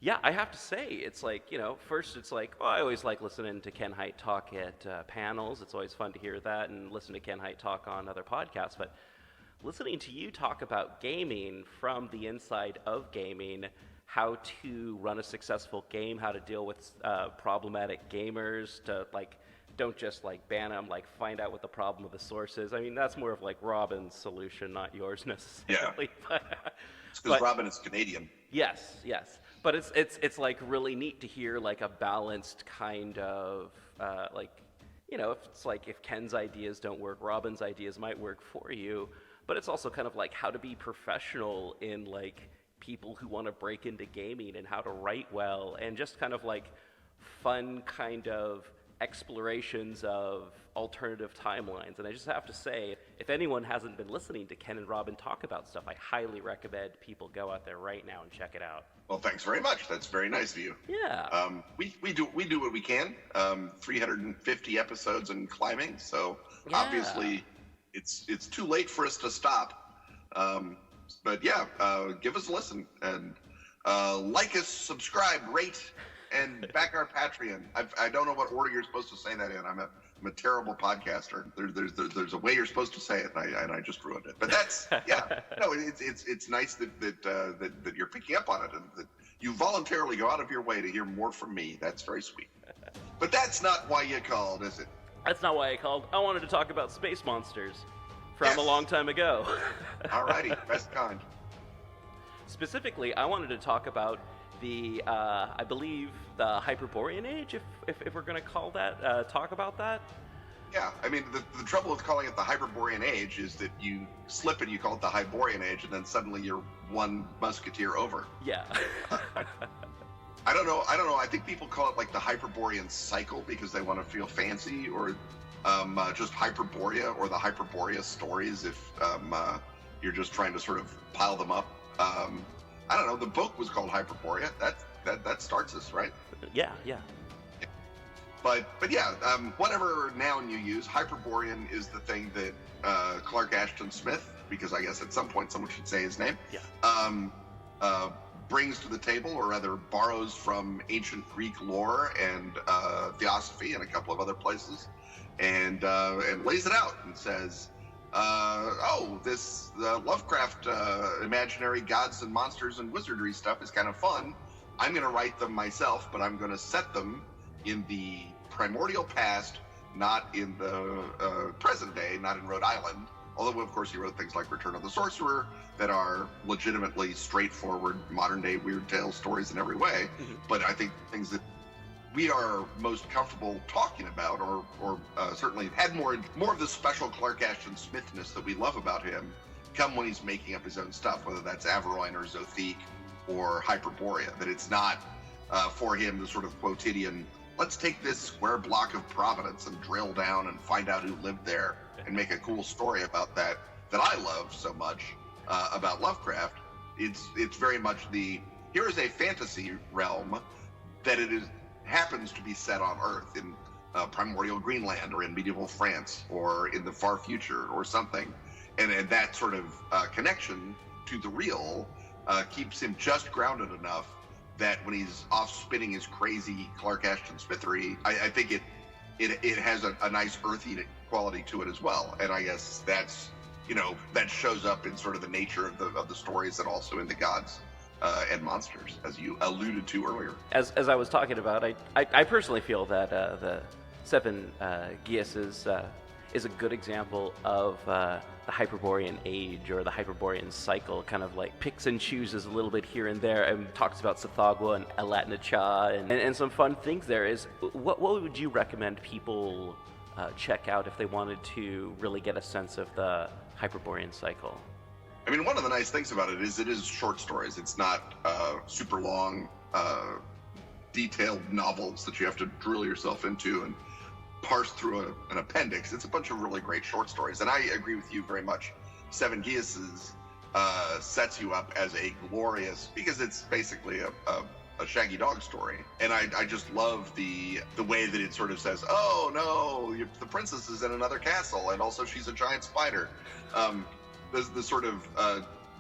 yeah, I have to say, it's like, first it's like, I always like listening to Ken Hite talk at panels. It's always fun to hear that and listen to Ken Hite talk on other podcasts. But listening to you talk about gaming from the inside of gaming, how to run a successful game, how to deal with problematic gamers, to don't just like ban them, like find out what the problem with the source is. I mean, that's more of like Robin's solution, not yours necessarily. Yeah. It's because Robin is Canadian. Yes. But it's like really neat to hear like a balanced kind of like, you know, if Ken's ideas don't work, Robin's ideas might work for you. But it's also kind of like how to be professional in like people who want to break into gaming and how to write well, and just kind of like fun kind of explorations of alternative timelines. And I just have to say, if anyone hasn't been listening to Ken and Robin talk about stuff, I highly recommend people go out there right now and check it out. Well, thanks very much. That's very nice of you. Yeah. We do what we can. 350 episodes and climbing, so Yeah. obviously it's too late for us to stop. But yeah, give us a listen and like us, subscribe, rate, and back our Patreon. I don't know what order you're supposed to say that in. I'm a terrible podcaster. There's a way you're supposed to say it, and I just ruined it. But that's yeah. No, it's nice that you're picking up on it and that you voluntarily go out of your way to hear more from me. That's very sweet. But that's not why you called, is it? That's not why I called. I wanted to talk about space monsters from a long time ago. Alrighty, best kind. Specifically, I wanted to talk about the, I believe, the Hyperborean Age, if we're going to call that, talk about that. Yeah, I mean, the trouble with calling it the Hyperborean Age is that you slip and you call it the Hyperborean Age, and then suddenly you're one musketeer over. Yeah. I don't know. I think people call it like the Hyperborean Cycle because they want to feel fancy, or just Hyperborea or the Hyperborea stories if you're just trying to sort of pile them up. I don't know. The book was called Hyperborea. That starts us, right? Yeah. But yeah, whatever noun you use, Hyperborean is the thing that Clark Ashton Smith, because I guess at some point someone should say his name, brings to the table, or rather borrows from ancient Greek lore and theosophy and a couple of other places, and lays it out and says, this Lovecraft imaginary gods and monsters and wizardry stuff is kind of fun. I'm going to write them myself, but I'm going to set them in the primordial past, not in the present day, not in Rhode Island. Although, of course, he wrote things like Return of the Sorcerer that are legitimately straightforward, modern-day weird tale stories in every way. Mm-hmm. But I think things that we are most comfortable talking about, or certainly had more of the special Clark Ashton Smithness that we love about him, come when he's making up his own stuff, whether that's Averoin or Zothique or Hyperborea. That it's not for him the sort of quotidian, let's take this square block of Providence and drill down and find out who lived there and make a cool story about that I love so much about Lovecraft. It's very much here is a fantasy realm that happens to be set on Earth in primordial Greenland or in medieval France or in the far future or something, and that sort of connection to the real keeps him just grounded enough that when he's off spinning his crazy Clark Ashton Smithery, I think it has a nice earthy quality to it as well. And I guess that's, that shows up in sort of the nature of the stories and also in the gods and monsters, as you alluded to earlier. As I was talking about, I personally feel that the Seven Gias is a good example of the Hyperborean Age or the Hyperborean Cycle, kind of like picks and chooses a little bit here and there and talks about Tsathoggua and Elatnacha and some fun things there. Is what would you recommend people check out if they wanted to really get a sense of the Hyperborean Cycle? I mean, one of the nice things about it is short stories. It's not super long, detailed novels that you have to drill yourself into and parse through an appendix. It's a bunch of really great short stories. And I agree with you very much. Seven Giases sets you up as a glorious, because it's basically a Shaggy Dog story. And I just love the way that it sort of says, oh no, the princess is in another castle and also she's a giant spider. The sort of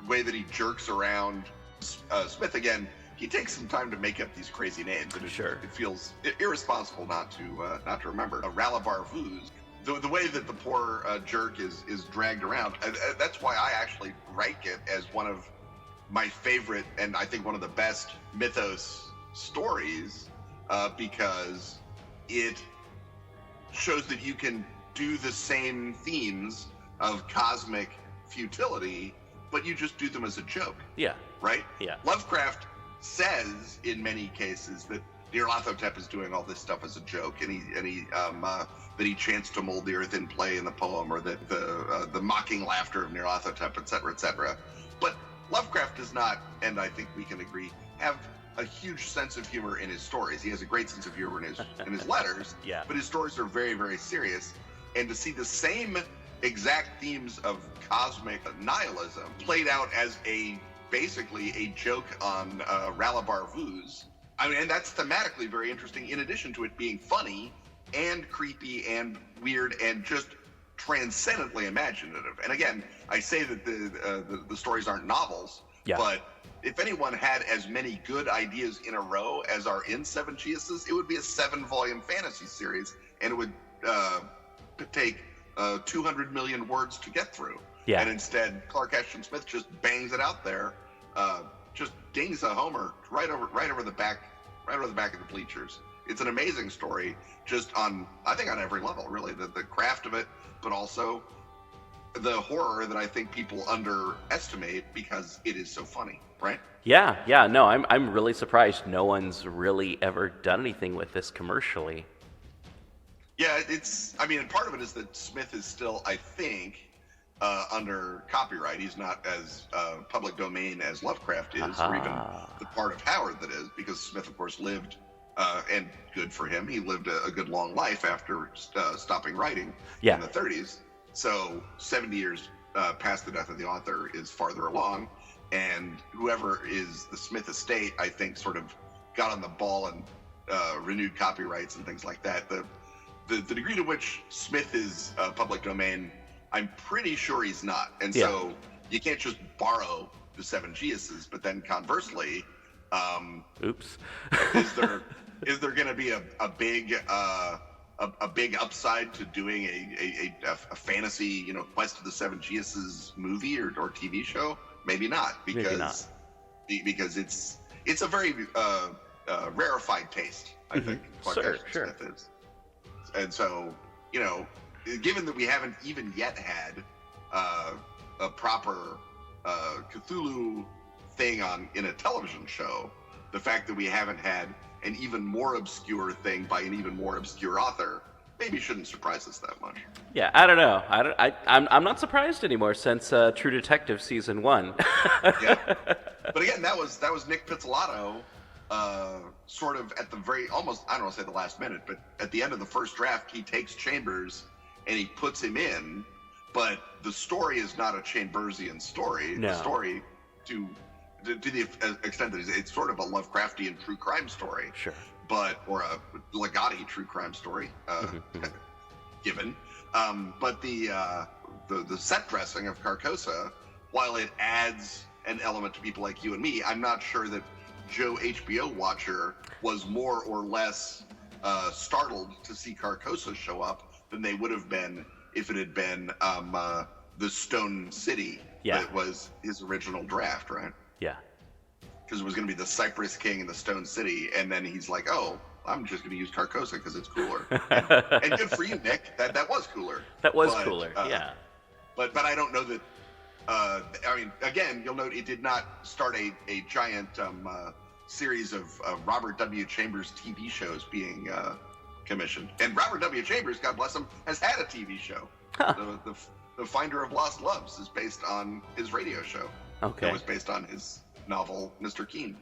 way that he jerks around Smith again. He takes some time to make up these crazy names, and it feels irresponsible not to remember. Ralabar Vuz, the way that the poor jerk is dragged around. That's why I actually rank it as one of my favorite, and I think one of the best mythos stories, because it shows that you can do the same themes of cosmic futility, but you just do them as a joke. Yeah. Right? Yeah. Lovecraft says in many cases that Nyarlathotep is doing all this stuff as a joke, and that he chanced to mold the earth in play in the poem, or that the mocking laughter of Nyarlathotep, etc., etc. But Lovecraft does not, and I think we can agree, have a huge sense of humor in his stories. He has a great sense of humor in his letters, Yeah. but his stories are very, very serious. And to see the same exact themes of cosmic nihilism played out as basically a joke on Ralabar Vuz, I mean, and that's thematically very interesting, in addition to it being funny and creepy and weird and just transcendently imaginative. And again, I say that the stories aren't novels, Yeah. but if anyone had as many good ideas in a row as are in Seven Geniuses, it would be a 7-volume fantasy series, and it would take 200 million words to get through. Yeah. And instead, Clark Ashton Smith just bangs it out there, just dings a homer right over the back of the bleachers. It's an amazing story, just on every level, really. The craft of it, but also the horror that I think people underestimate because it is so funny, right? Yeah. No, I'm really surprised no one's really ever done anything with this commercially. Yeah, and part of it is that Smith is still, I think, under copyright. He's not as public domain as Lovecraft is, or even the part of Howard that is, because Smith, of course, lived, and good for him, he lived a good long life after stopping writing in the 30s. So 70 years past the death of the author is farther along, and whoever is the Smith estate, I think, sort of got on the ball and renewed copyrights and things like that. The degree to which Smith is public domain, I'm pretty sure he's not. And so you can't just borrow the Seven Geniuses, but then conversely, Oops. is there going to be a big upside to doing a fantasy, Quest of the Seven Geniuses movie or TV show? Maybe not, because it's a very rarefied taste, I think. Sure. Smith is. And so, given that we haven't even yet had a proper Cthulhu thing in a television show, the fact that we haven't had an even more obscure thing by an even more obscure author maybe shouldn't surprise us that much. Yeah, I don't know. I'm not surprised anymore since True Detective season 1. Yeah, but again, that was Nick Pizzolatto. Sort of at the almost, I don't want to say the last minute, but at the end of the first draft, he takes Chambers and he puts him in, but the story is not a Chambersian story. No. The story, to the extent that it's sort of a Lovecraftian true crime story, Sure. or a Ligotti true crime story, given. But the set dressing of Carcosa, while it adds an element to people like you and me, I'm not sure that Joe HBO watcher was more or less startled to see Carcosa show up than they would have been if it had been the Stone City that was his original draft, right? Yeah. Because it was going to be the Cypress King and the Stone City, and then he's like, "Oh, I'm just going to use Carcosa because it's cooler." and good for you, Nick. That was cooler. That was cooler. Yeah. But I don't know that. Again, you'll note it did not start a giant series of Robert W. Chambers TV shows being commissioned. And Robert W. Chambers, God bless him, has had a TV show. Huh. The Finder of Lost Loves is based on his radio show. Okay. It was based on his novel, Mr. Keen,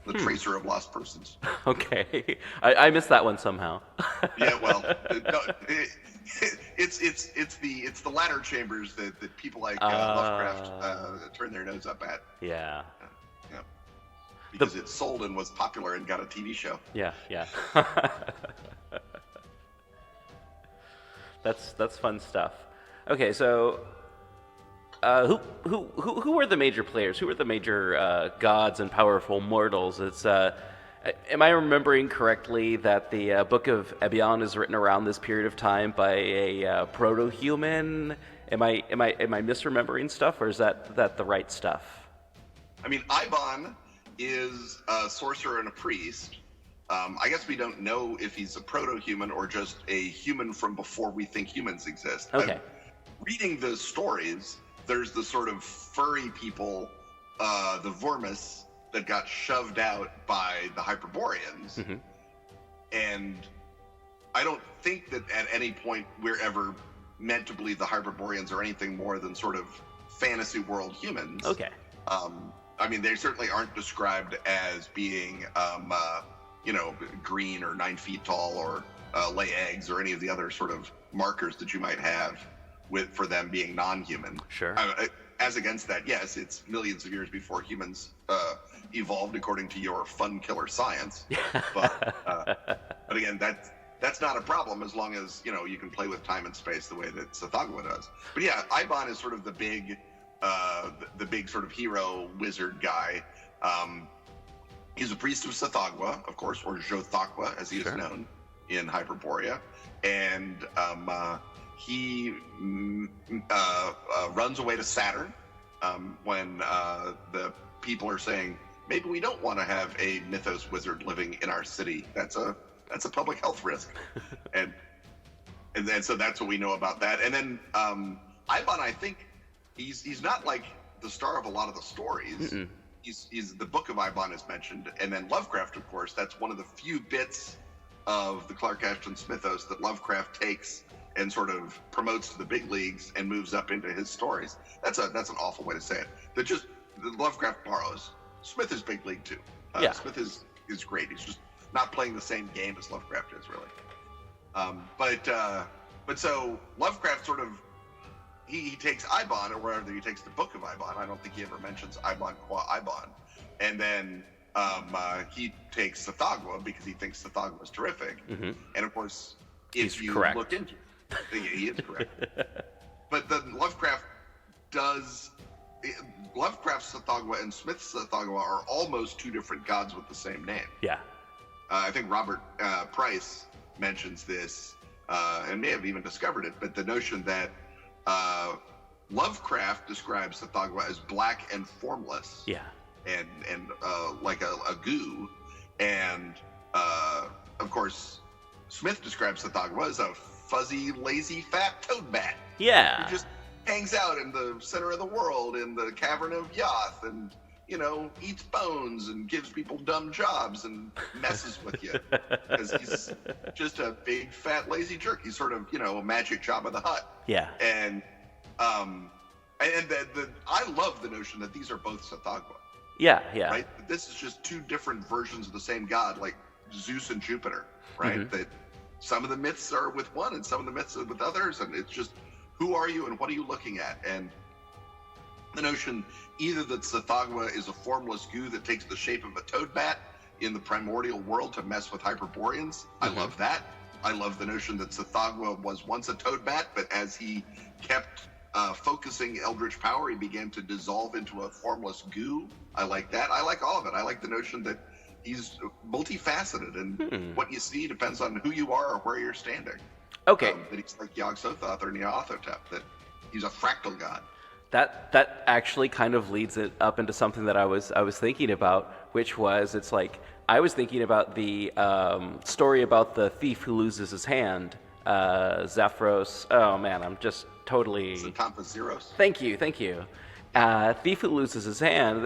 The Tracer of Lost Persons. Okay. I missed that one somehow. Yeah, well, no, it's the latter Chambers that people like Lovecraft turn their nose up at. Yeah. Yeah. Because it sold and was popular and got a TV show. Yeah. That's fun stuff. Okay, so who are the major players? Who are the major gods and powerful mortals? It's am I remembering correctly that the Book of Ebion is written around this period of time by a proto-human? Am I misremembering stuff, or is that the right stuff? I mean, Ibon is a sorcerer and a priest. I guess we don't know if he's a proto-human or just a human from before we think humans exist. Okay. Reading the stories, there's the sort of furry people, the Vormis, that got shoved out by the Hyperboreans. Mm-hmm. And I don't think that at any point we're ever meant to believe the Hyperboreans are anything more than sort of fantasy world humans. Okay. I mean, they certainly aren't described as being, green or 9 feet tall or lay eggs or any of the other sort of markers that you might have for them being non-human. Sure. As against that, yes, it's millions of years before humans evolved according to your fun killer science. But again, that's not a problem as long as you can play with time and space the way that Tsathoggua does. But yeah, Ibon is sort of the big sort of hero wizard guy. He's a priest of Tsathoggua, of course, or Jothaqua, as he is known in Hyperborea, and he runs away to Saturn when the people are saying, maybe we don't want to have a mythos wizard living in our city. That's a public health risk. and so that's what we know about that. And then Ibon, I think he's not like the star of a lot of the stories. Mm-mm. He's the Book of Ibon is mentioned, and then Lovecraft, of course, that's one of the few bits of the Clark Ashton's mythos that Lovecraft takes and sort of promotes to the big leagues and moves up into his stories. That's an awful way to say it. That Lovecraft borrows. Smith is big league too. Smith is great. He's just not playing the same game as Lovecraft is really. But so Lovecraft sort of he takes Ibon, or wherever he takes the Book of Ibon. I don't think he ever mentions Ibon qua Ibon. And then he takes Tsathoggua because he thinks Tsathoggua is terrific. Mm-hmm. And of course, if you look into it, he is correct. But then Lovecraft's Tsathoggua and Smith's Tsathoggua are almost two different gods with the same name. Yeah. I think Robert Price mentions this and may have even discovered it, but the notion that Lovecraft describes Tsathoggua as black and formless. Yeah. And like a goo. And of course, Smith describes Tsathoggua as a fuzzy, lazy, fat toad bat. Yeah. Who just hangs out in the center of the world in the cavern of Yoth and, eats bones and gives people dumb jobs and messes with you. Because he's just a big, fat, lazy jerk. He's sort of, a magic Jabba the Hutt. Yeah. And I love the notion that these are both Tsathoggua. Yeah. Right? This is just two different versions of the same god, like Zeus and Jupiter, right? Mm-hmm. That some of the myths are with one and some of the myths are with others, and it's just, who are you and what are you looking at? And the notion either that Tsathoggua is a formless goo that takes the shape of a toad bat in the primordial world to mess with Hyperboreans. Mm-hmm. I love that. I love the notion that Tsathoggua was once a toad bat, but as he kept focusing eldritch power, he began to dissolve into a formless goo. I like that. I like all of it. I like the notion that he's multifaceted, and what you see depends on who you are or where you're standing. Okay. That he's like Yog-Sothoth or Nyarlathotep, that he's a fractal god. That actually kind of leads it up into something that I was thinking about, which was, it's like, I was thinking about the story about the thief who loses his hand, Zephyros. Oh man, I'm just totally... Zatanthos. Thank you. Thief who loses his hand,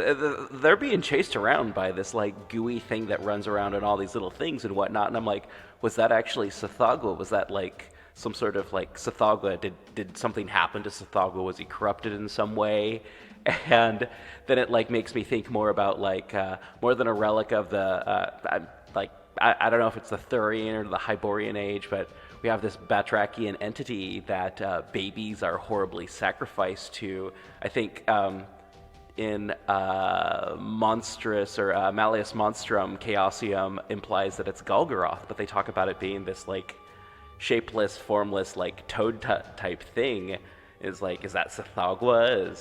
they're being chased around by this like gooey thing that runs around and all these little things and whatnot, and I'm like, was that actually Tsathoggua? Was that like some sort of like Tsathoggua? Did something happen to Tsathoggua? Was he corrupted in some way? And then it like makes me think more about like more than a relic of the I don't know if it's the Thurian or the Hyperborean Age, but we have this Batrachian entity that babies are horribly sacrificed to. I think in Monstrous or Malleus Monstrum, Chaosium implies that it's Golgoroth, but they talk about it being this like shapeless, formless, like toad type thing. Is like, is that Tsathoggua?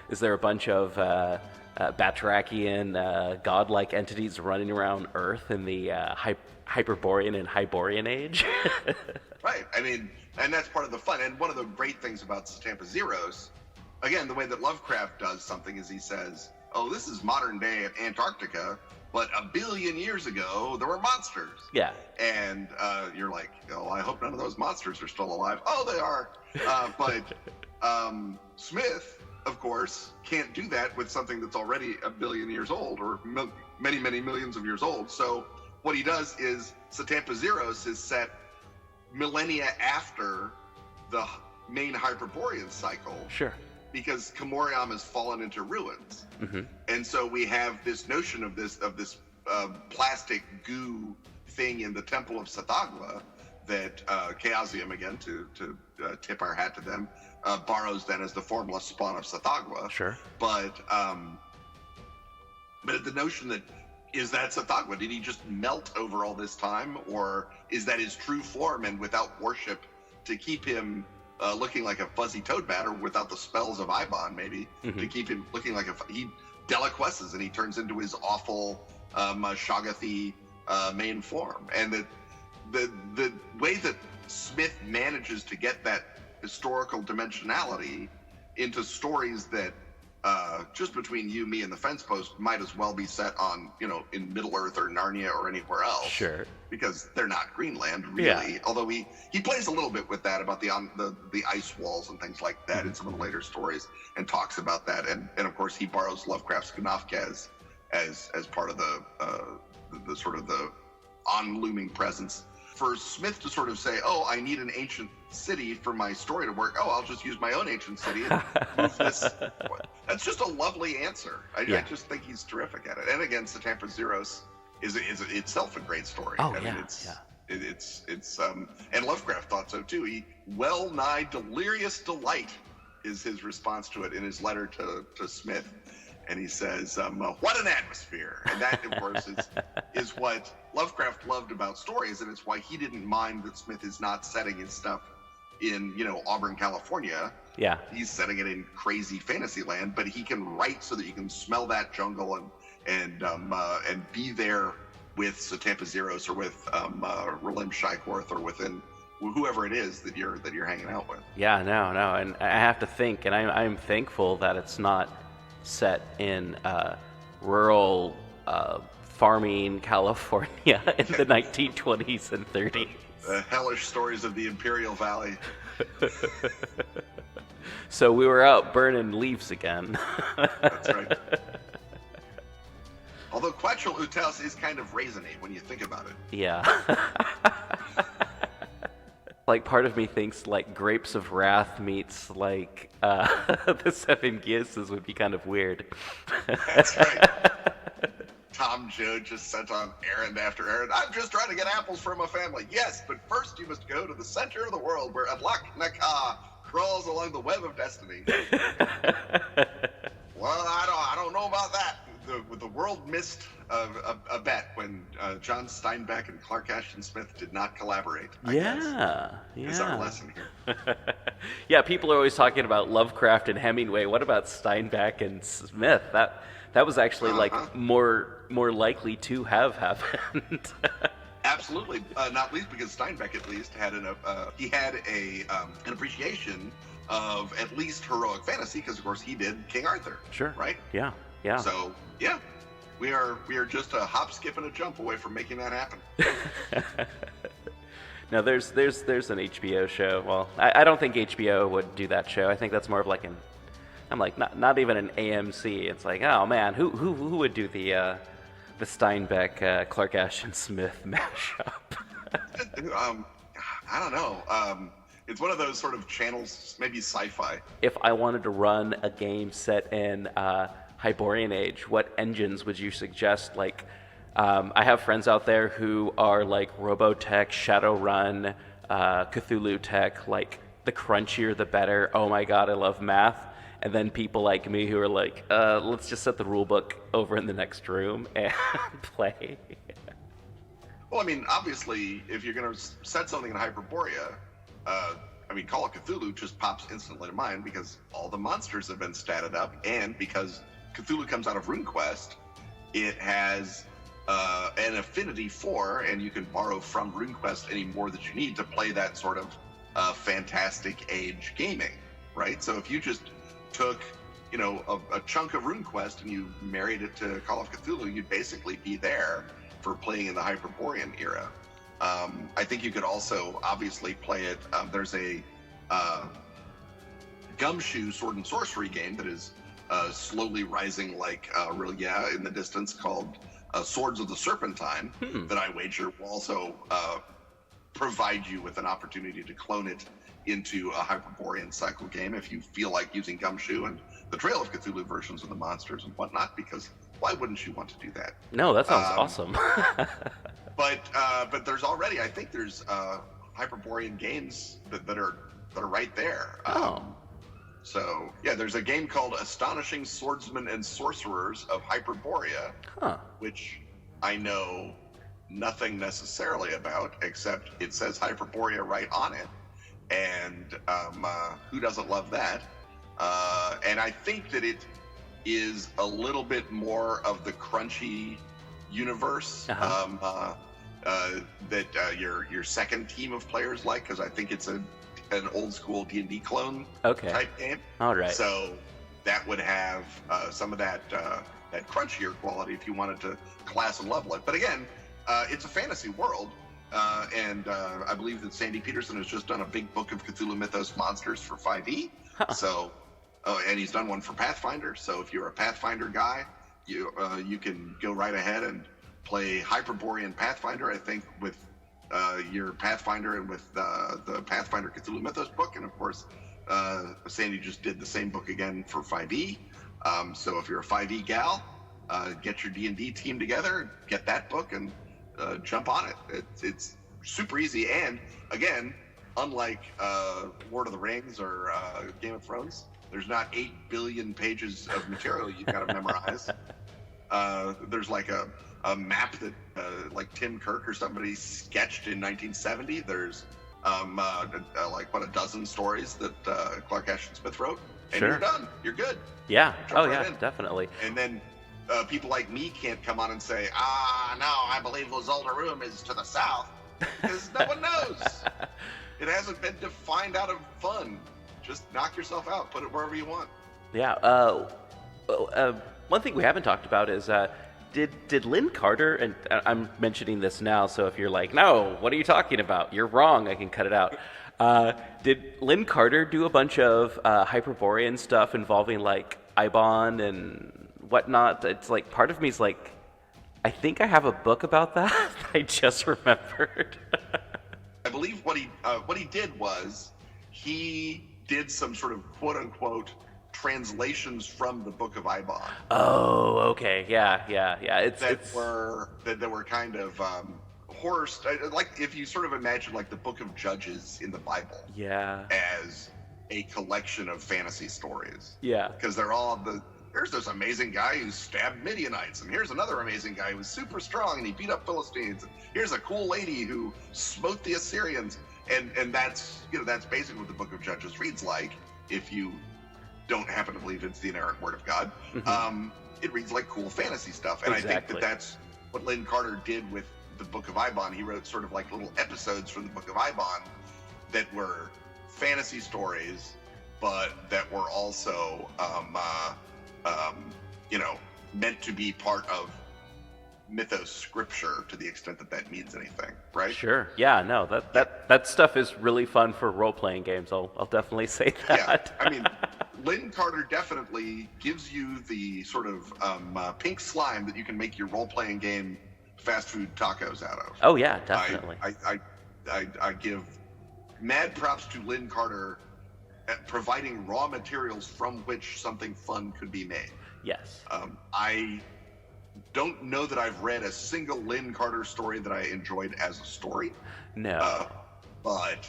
Is there a bunch of Batrachian godlike entities running around Earth in the Hyperborean and Hyperborean Age? Right. I mean, and that's part of the fun. And one of the great things about Tamper Zeros, again, the way that Lovecraft does something is he says, oh, this is modern day Antarctica. but a billion years ago there were monsters. Yeah. And you're like, oh, I hope none of those monsters are still alive. Oh, they are. But Smith, of course, can't do that with something that's already a billion years old, or many, many millions of years old. So what he does is Tamper is set millennia after the main Hyperborean cycle. Sure. Because Camoriam has fallen into ruins. Mm-hmm. And so we have this notion of this plastic goo thing in the Temple of Sathagwa that Chaosium, again, to tip our hat to them, borrows then as the formless spawn of Sathagwa. Sure. But the notion that, is that Sathagwa? Did he just melt over all this time? Or is that his true form, and without worship to keep him looking like a fuzzy toadbat, or without the spells of Ibon, maybe, to keep him looking like he deliquesces and he turns into his awful Shoggothi main form. And the way that Smith manages to get that historical dimensionality into stories that just between you, me, and the fence post might as well be set on, in Middle Earth or Narnia or anywhere else. Sure. Because they're not Greenland, really. Yeah. Although he plays a little bit with that about the ice walls and things like that in some of the later stories, and talks about that. And of course he borrows Lovecraft's Gnafkaz as part of the sort of the on-looming presence. For Smith to sort of say, oh, I need an ancient city for my story to work. Oh, I'll just use my own ancient city and move this. That's just a lovely answer. I just think he's terrific at it. And again, Tamper is itself a great story. Oh, It's and Lovecraft thought so too. He well nigh delirious delight is his response to it in his letter to Smith. And he says, what an atmosphere. And that, of course, is what Lovecraft loved about stories, and it's why he didn't mind that Smith is not setting his stuff in, Auburn, California. Yeah. He's setting it in crazy fantasy land, but he can write so that you can smell that jungle and be there with Tamper or with Relim Shykorth, or within whoever it is that you're hanging out with. Yeah, no. And I have to think, and I'm thankful that it's not set in rural farming California in the 1920s and 30s. The hellish stories of the Imperial Valley. So we were out burning leaves again. That's right. Although Quetzalcoatl is kind of raisiny when you think about it. Yeah. Like, part of me thinks, like, Grapes of Wrath meets, like, the Seven Guesses would be kind of weird. That's right. Tom Joad just sent on errand after errand. I'm just trying to get apples for my family. Yes, but first you must go to the center of the world where Adlak Naka crawls along the web of destiny. Well, I don't know about that. The world missed a bet when John Steinbeck and Clark Ashton Smith did not collaborate. I guess, is our lesson here. Yeah, people are always talking about Lovecraft and Hemingway. What about Steinbeck and Smith? That was actually like more likely to have happened. Absolutely, not least because Steinbeck at least had an appreciation of at least heroic fantasy, because of course he did King Arthur. Sure. Right. Yeah. So yeah, we are just a hop, skip, and a jump away from making that happen. Now there's an HBO show. Well, I don't think HBO would do that show. I think that's more of like not even an AMC. It's like, oh man, who would do the Steinbeck Clark Ashton Smith mashup? I don't know. It's one of those sort of channels, maybe sci-fi. If I wanted to run a game set in Hyperborean Age, what engines would you suggest? Like, I have friends out there who are like Robotech, Shadowrun, Cthulhu Tech, like the crunchier the better. Oh my god, I love math. And then people like me who are like, let's just set the rulebook over in the next room and play. Well, I mean, obviously, if you're going to set something in Hyperborea, Call of Cthulhu just pops instantly to mind because all the monsters have been statted up, and because Cthulhu comes out of RuneQuest, it has an affinity for, and you can borrow from RuneQuest any more that you need to play that sort of fantastic age gaming, right? So if you just took, a chunk of RuneQuest and you married it to Call of Cthulhu, you'd basically be there for playing in the Hyperborean era. I think you could also obviously play it. There's a gumshoe sword and sorcery game that is slowly rising in the distance called Swords of the Serpentine that I wager will also provide you with an opportunity to clone it into a Hyperborean Cycle game if you feel like using Gumshoe and the Trail of Cthulhu versions of the monsters and whatnot, because why wouldn't you want to do that? No, that sounds awesome. But there's already, I think there's Hyperborean games that are right there. So yeah, there's a game called Astonishing Swordsmen and Sorcerers of Hyperborea, which I know nothing necessarily about, except it says Hyperborea right on it. And who doesn't love that? And I think that it is a little bit more of the crunchy universe that your second team of players like, because I think it's an old school D&D clone type game. All right. So that would have some of that crunchier quality if you wanted to class and level it. But again, it's a fantasy world. And I believe that Sandy Peterson has just done a big book of Cthulhu Mythos monsters for 5e. So, and he's done one for Pathfinder. So if you're a Pathfinder guy, you can go right ahead and play Hyperborean Pathfinder, I think, with your Pathfinder and with the Pathfinder Cthulhu Mythos book. And of course, Sandy just did the same book again for 5e. So if you're a 5e gal, get your D&D team together, get that book, and jump on it. It's super easy, and again, unlike Lord of the Rings or Game of Thrones, there's not 8 billion pages of material you've got to memorize. There's like a map that like Tim Kirk or somebody sketched in 1970. There's a dozen stories that Clark Ashton Smith wrote, and you're done. You're good. Yeah. Jump right in. Definitely. And then people like me can't come on and say, no, I believe Lozoldarum is to the south, because no one knows. It hasn't been defined out of fun. Just knock yourself out. Put it wherever you want. Yeah. One thing we haven't talked about is did Lynn Carter, and I'm mentioning this now, so if you're like, no, what are you talking about? You're wrong. I can cut it out. Did Lynn Carter do a bunch of Hyperborean stuff involving like Ibon and whatnot? It's like part of me is like, I think I have a book about that. I just remembered. I believe what he did was he did some sort of quote unquote translations from the Book of Ibon. Oh, okay, yeah. That were kind of horror, like if you sort of imagine like the Book of Judges in the Bible. Yeah. As a collection of fantasy stories. Yeah. Because they're all there's this amazing guy who stabbed Midianites, and here's another amazing guy who was super strong and he beat up Philistines, and here's a cool lady who smote the Assyrians, and that's basically what the Book of Judges reads like if you don't happen to believe it's the inerrant word of God. Mm-hmm. It reads like cool fantasy stuff, and exactly. I think that's what Lynn Carter did with the Book of Ibon. He wrote sort of like little episodes from the Book of Ibon that were fantasy stories, but that were also meant to be part of mythos scripture to the extent that means anything, right? Sure. Yeah, no, that stuff is really fun for role-playing games. I'll definitely say that. Yeah, I mean, Lynn Carter definitely gives you the sort of pink slime that you can make your role-playing game fast food tacos out of. Oh yeah, definitely. I give mad props to Lynn Carter at providing raw materials from which something fun could be made. Yes. I don't know that I've read a single Lynn Carter story that I enjoyed as a story. No. But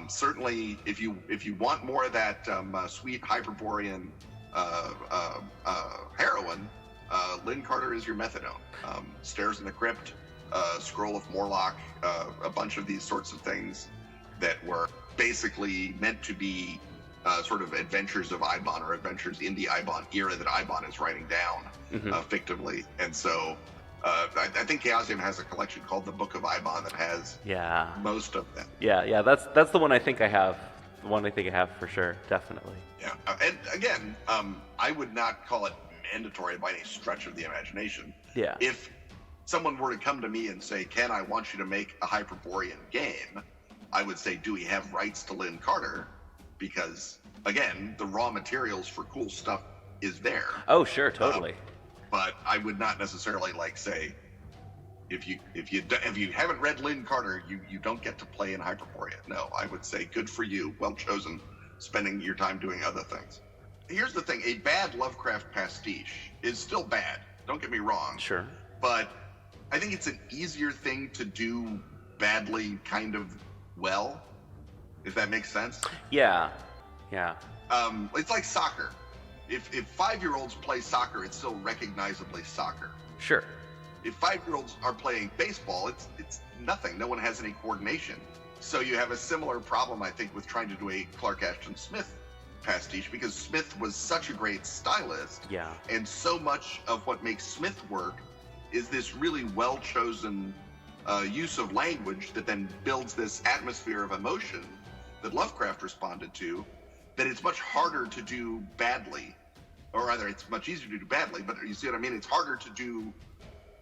certainly, if you want more of that sweet Hyperborean heroine, Lynn Carter is your methadone. Stairs in the Crypt, Scroll of Morlock, a bunch of these sorts of things that were basically meant to be sort of adventures of Ibon or adventures in the Ibon era that Ibon is writing down fictively. And so I think Chaosium has a collection called the Book of Ibon that has most of them. Yeah, that's the one I think I have one I think I have for sure, definitely. Yeah, and again, I would not call it mandatory by any stretch of the imagination. Yeah. If someone were to come to me and say, Ken, I want you to make a Hyperborean game, I would say, do we have rights to Lynn Carter? Because, again, the raw materials for cool stuff is there. Oh, sure, totally. But I would not necessarily say, if you haven't read Lynn Carter, you don't get to play in Hyperborea. No, I would say good for you, well chosen, spending your time doing other things. Here's the thing, a bad Lovecraft pastiche is still bad, don't get me wrong. Sure. But I think it's an easier thing to do badly kind of well, if that makes sense. Yeah. It's like soccer. If 5-year-olds play soccer, it's still recognizably soccer. Sure. If 5-year-olds are playing baseball, it's nothing. No one has any coordination. So you have a similar problem, I think, with trying to do a Clark Ashton Smith pastiche, because Smith was such a great stylist. Yeah. And so much of what makes Smith work is this really well-chosen use of language that then builds this atmosphere of emotion that Lovecraft responded to, that it's much harder to do badly. Or rather, it's much easier to do badly, but you see what I mean? It's harder to do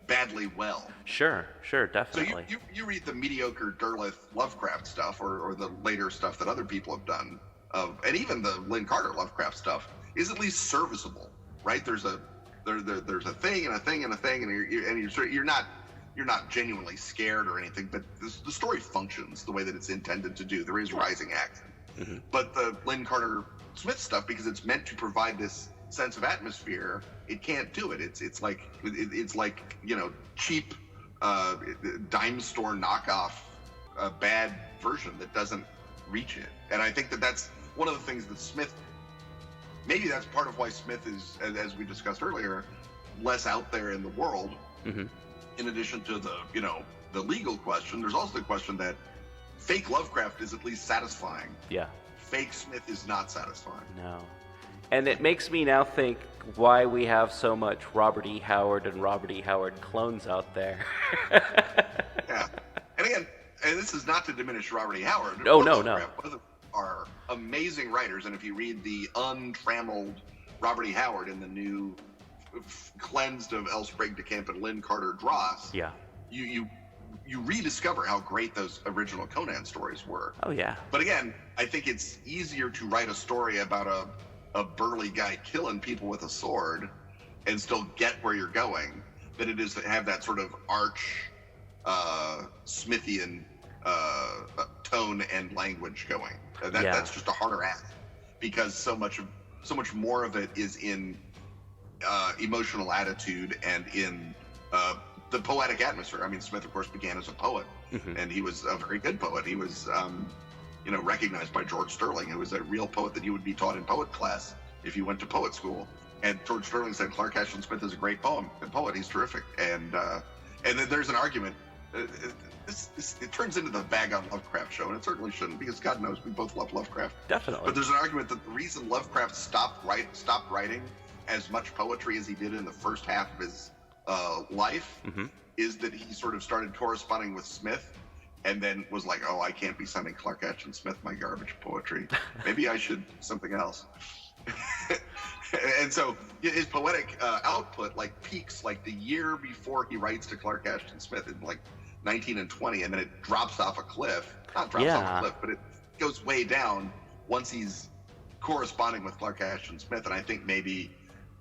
badly well. Sure, definitely. So you read the mediocre Derleth Lovecraft stuff, or the later stuff that other people have done, and even the Lynn Carter Lovecraft stuff is at least serviceable, right? There's a thing and a thing and a thing, and you're not genuinely scared or anything, but the story functions the way that it's intended to do. There is rising action. Mm-hmm. But the Lynn Carter Smith stuff, because it's meant to provide this sense of atmosphere, it can't do it. It's like cheap dime store knockoff, bad version that doesn't reach it. And I think that's one of the things that Smith, maybe that's part of why Smith is, as we discussed earlier, less out there in the world. Mm-hmm. In addition to the legal question, there's also the question that fake Lovecraft is at least satisfying. Yeah. Fake Smith is not satisfying. No. And it makes me now think why we have so much Robert E. Howard and Robert E. Howard clones out there. Yeah. And again, and this is not to diminish Robert E. Howard. No. Both of them are amazing writers, and if you read the untrammeled Robert E. Howard in the new cleansed of L. Sprague de Camp and Lynn Carter Dross, yeah, you rediscover how great those original Conan stories were. Oh yeah. But again, I think it's easier to write a story about a burly guy killing people with a sword and still get where you're going than it is to have that sort of arch Smithian tone and language going. That's just a harder act, because so much more of it is in emotional attitude and in the poetic atmosphere. I mean, Smith, of course, began as a poet, mm-hmm. and he was a very good poet. He was, recognized by George Sterling, who was a real poet that you would be taught in poet class if you went to poet school. And George Sterling said Clark Ashton Smith is a great poet. He's terrific. And then there's an argument. It turns into the Bag on Lovecraft show, and it certainly shouldn't, because God knows we both love Lovecraft. Definitely. But there's an argument that the reason Lovecraft stopped writing as much poetry as he did in the first half of his life mm-hmm. is that he sort of started corresponding with Smith, and then was like, oh, I can't be sending Clark Ashton Smith my garbage poetry. Maybe I should do something else. And so his poetic output peaks the year before he writes to Clark Ashton Smith in 19 and 20, and then it drops off a cliff. Not drops off a cliff, but it goes way down once he's corresponding with Clark Ashton Smith. And I think maybe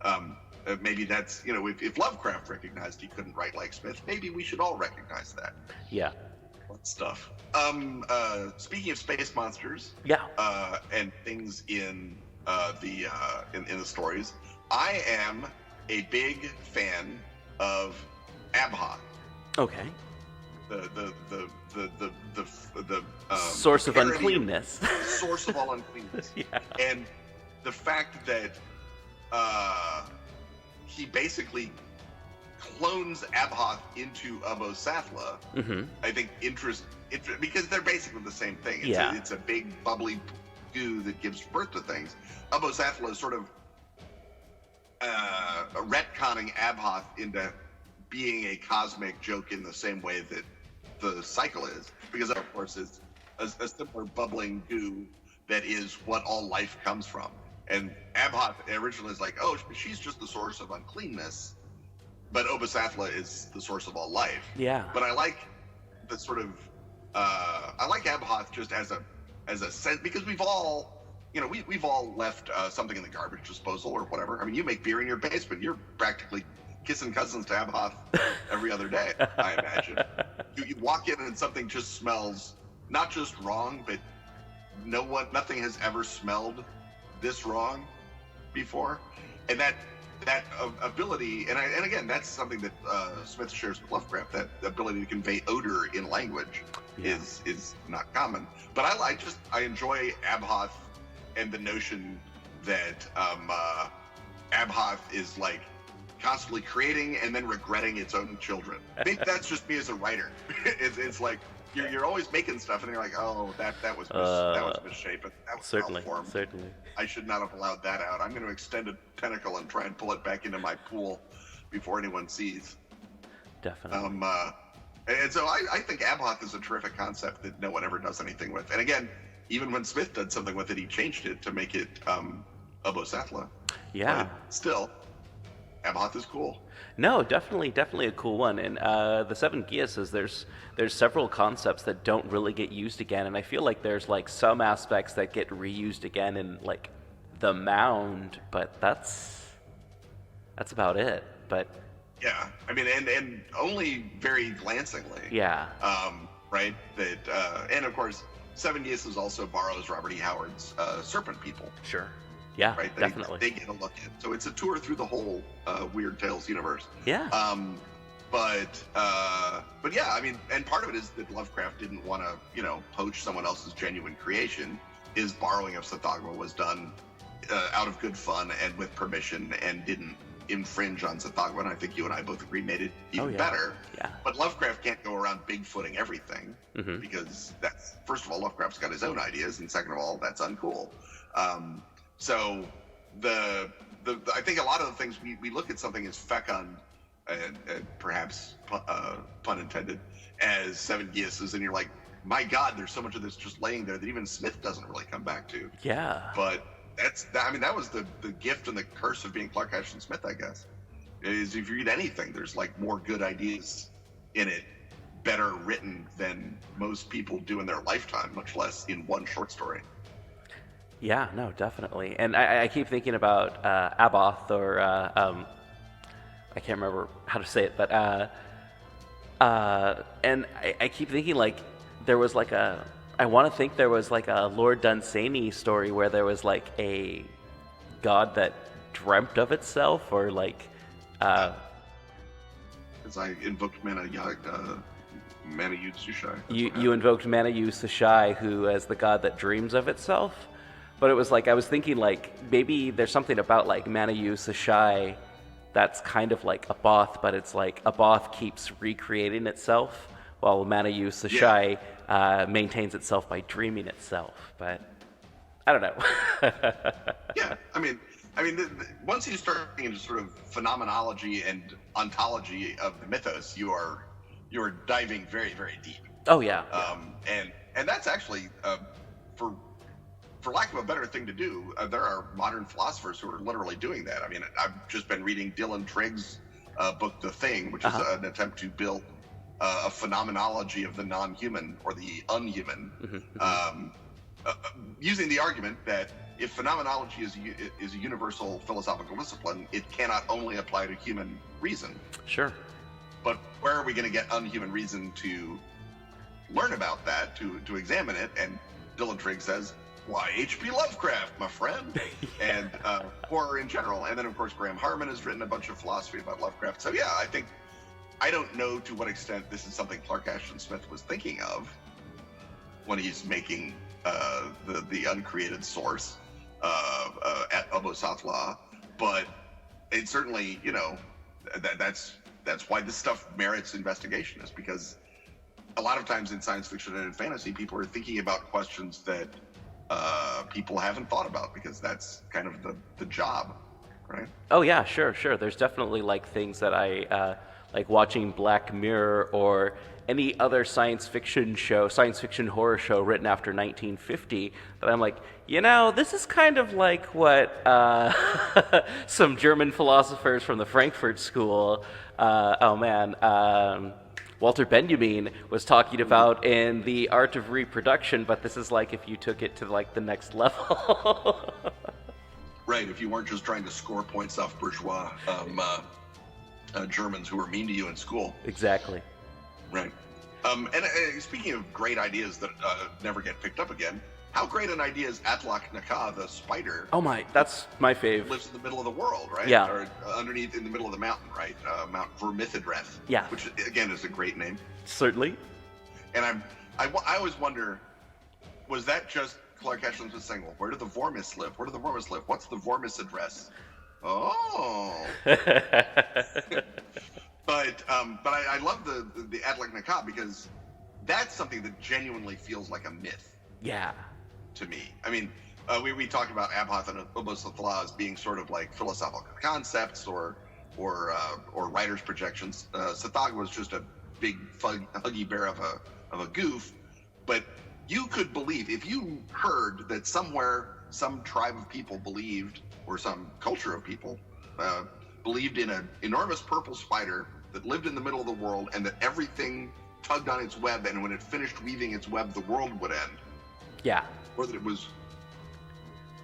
that's, if Lovecraft recognized he couldn't write like Smith, maybe we should all recognize that. Yeah. Stuff. Speaking of space monsters, and things in the stories, I am a big fan of Abha. Okay. The source of uncleanness. Source of all uncleanness. Yeah. And the fact that he basically clones Abhoth into Abosathla, mm-hmm. I think because they're basically the same thing. It's a big bubbly goo that gives birth to things. Abosathla is sort of retconning Abhoth into being a cosmic joke in the same way that the cycle is, because of course it's a similar bubbling goo that is what all life comes from. And Abhoth originally is like, oh, she's just the source of uncleanness, but Obasathla is the source of all life. Yeah. But I like the sort of I like Abhoth just as a sense, because we've all, we've all left something in the garbage disposal or whatever. I mean, you make beer in your basement, you're practically kissing cousins to Abhoth every other day, I imagine. You walk in and something just smells not just wrong, but nothing has ever smelled this wrong before. And that ability, and again, that's something that Smith shares with Lovecraft, that ability to convey odor in language is not common. But I enjoy Abhoth and the notion that Abhoth is like constantly creating and then regretting its own children. I think that's just me as a writer. It's like you're always making stuff and you're like, oh, that was misshapen. That was malformed. Certainly. I should not have allowed that out. I'm going to extend a tentacle and try and pull it back into my pool before anyone sees. Definitely. And so I think Abhoth is a terrific concept that no one ever does anything with. And again, even when Smith did something with it, he changed it to make it Obasathla. Yeah. But still, Abhoth is cool. No, definitely a cool one. And the Seven Geases, there's several concepts that don't really get used again, and I feel like there's like some aspects that get reused again in like the Mound, but that's about it. But yeah, I mean, and only very glancingly. Yeah. Right. That and of course, Seven Geases also borrows Robert E. Howard's Serpent People. Sure. Yeah, right? Definitely. They get a look at. So it's a tour through the whole Weird Tales universe. Yeah. But yeah, I mean, and part of it is that Lovecraft didn't want to, poach someone else's genuine creation. His borrowing of Tsathoggua was done out of good fun and with permission, and didn't infringe on Tsathoggua. And I think you and I both agree made it even better. Yeah. But Lovecraft can't go around bigfooting everything, because that's, first of all, Lovecraft's got his own ideas, and second of all, that's uncool. So I think a lot of the things we look at something as fecund, and perhaps pun intended, as Seven Geases, and you're like, my God, there's so much of this just laying there that even Smith doesn't really come back to. Yeah. But that was the gift and the curse of being Clark Ashton Smith, I guess. Is if you read anything, there's like more good ideas in it, better written than most people do in their lifetime, much less in one short story. Yeah, no, definitely. And I keep thinking about Abhoth, or I can't remember how to say it, but and I keep thinking like there was like I want to think there was like a Lord Dunsany story where there was like a god that dreamt of itself, or like as I invoked Mana-Yud Sushai. You invoked Mana-Yud Sushai, who as the god that dreams of itself. But it was like, I was thinking like, maybe there's something about like Mana-Yud Sushai that's kind of like Abhoth, but it's like Abhoth keeps recreating itself, while Mana-Yud Sushai maintains itself by dreaming itself. But I don't know. Yeah, I mean, once you start into sort of phenomenology and ontology of the mythos, you are diving very, very deep. Oh yeah. And that's actually for lack of a better thing to do, there are modern philosophers who are literally doing that. I mean, I've just been reading Dylan Trigg's book, The Thing, which is an attempt to build a phenomenology of the non-human or the unhuman, using the argument that if phenomenology is a universal philosophical discipline, it cannot only apply to human reason. Sure. But where are we going to get unhuman reason to learn about that, to examine it? And Dylan Trigg says, why H.P. Lovecraft, my friend, and horror in general. And then, of course, Graham Harmon has written a bunch of philosophy about Lovecraft. So, yeah, I don't know to what extent this is something Clark Ashton Smith was thinking of when he's making the uncreated source at Obasathla, but it certainly, that's why this stuff merits investigation, is because a lot of times in science fiction and in fantasy, people are thinking about questions that people haven't thought about, because that's kind of the job, right? Oh yeah, sure. There's definitely like things that I like watching Black Mirror or any other science fiction horror show written after 1950, that I'm like, this is kind of like what some German philosophers from the Frankfurt School, Walter Benjamin was talking about in The Art of Reproduction, but this is like if you took it to like the next level. Right, if you weren't just trying to score points off bourgeois Germans who were mean to you in school. Exactly. Right. And speaking of great ideas that never get picked up again, how great an idea is Atlach-Naka, the spider? Oh my, that's my fave. Lives in the middle of the world, right? Yeah. Or underneath, in the middle of the mountain, right? Mount Vermithidreth. Yeah. Which, again, is a great name. Certainly. And I always wonder, was that just Clark Ashland just saying, well, where do the Vormis live? Where do the Vormis live? What's the Vormis address? Oh. But I love the Atlach-Naka because that's something that genuinely feels like a myth. Yeah. To me. I mean, we talked about Abhath and Ubos as being sort of like philosophical concepts or writer's projections. Sathag was just a big huggy bear of a goof, but you could believe, if you heard that somewhere some tribe of people believed, or some culture of people believed in an enormous purple spider that lived in the middle of the world, and that everything tugged on its web, and when it finished weaving its web, the world would end. Yeah. Or that it was,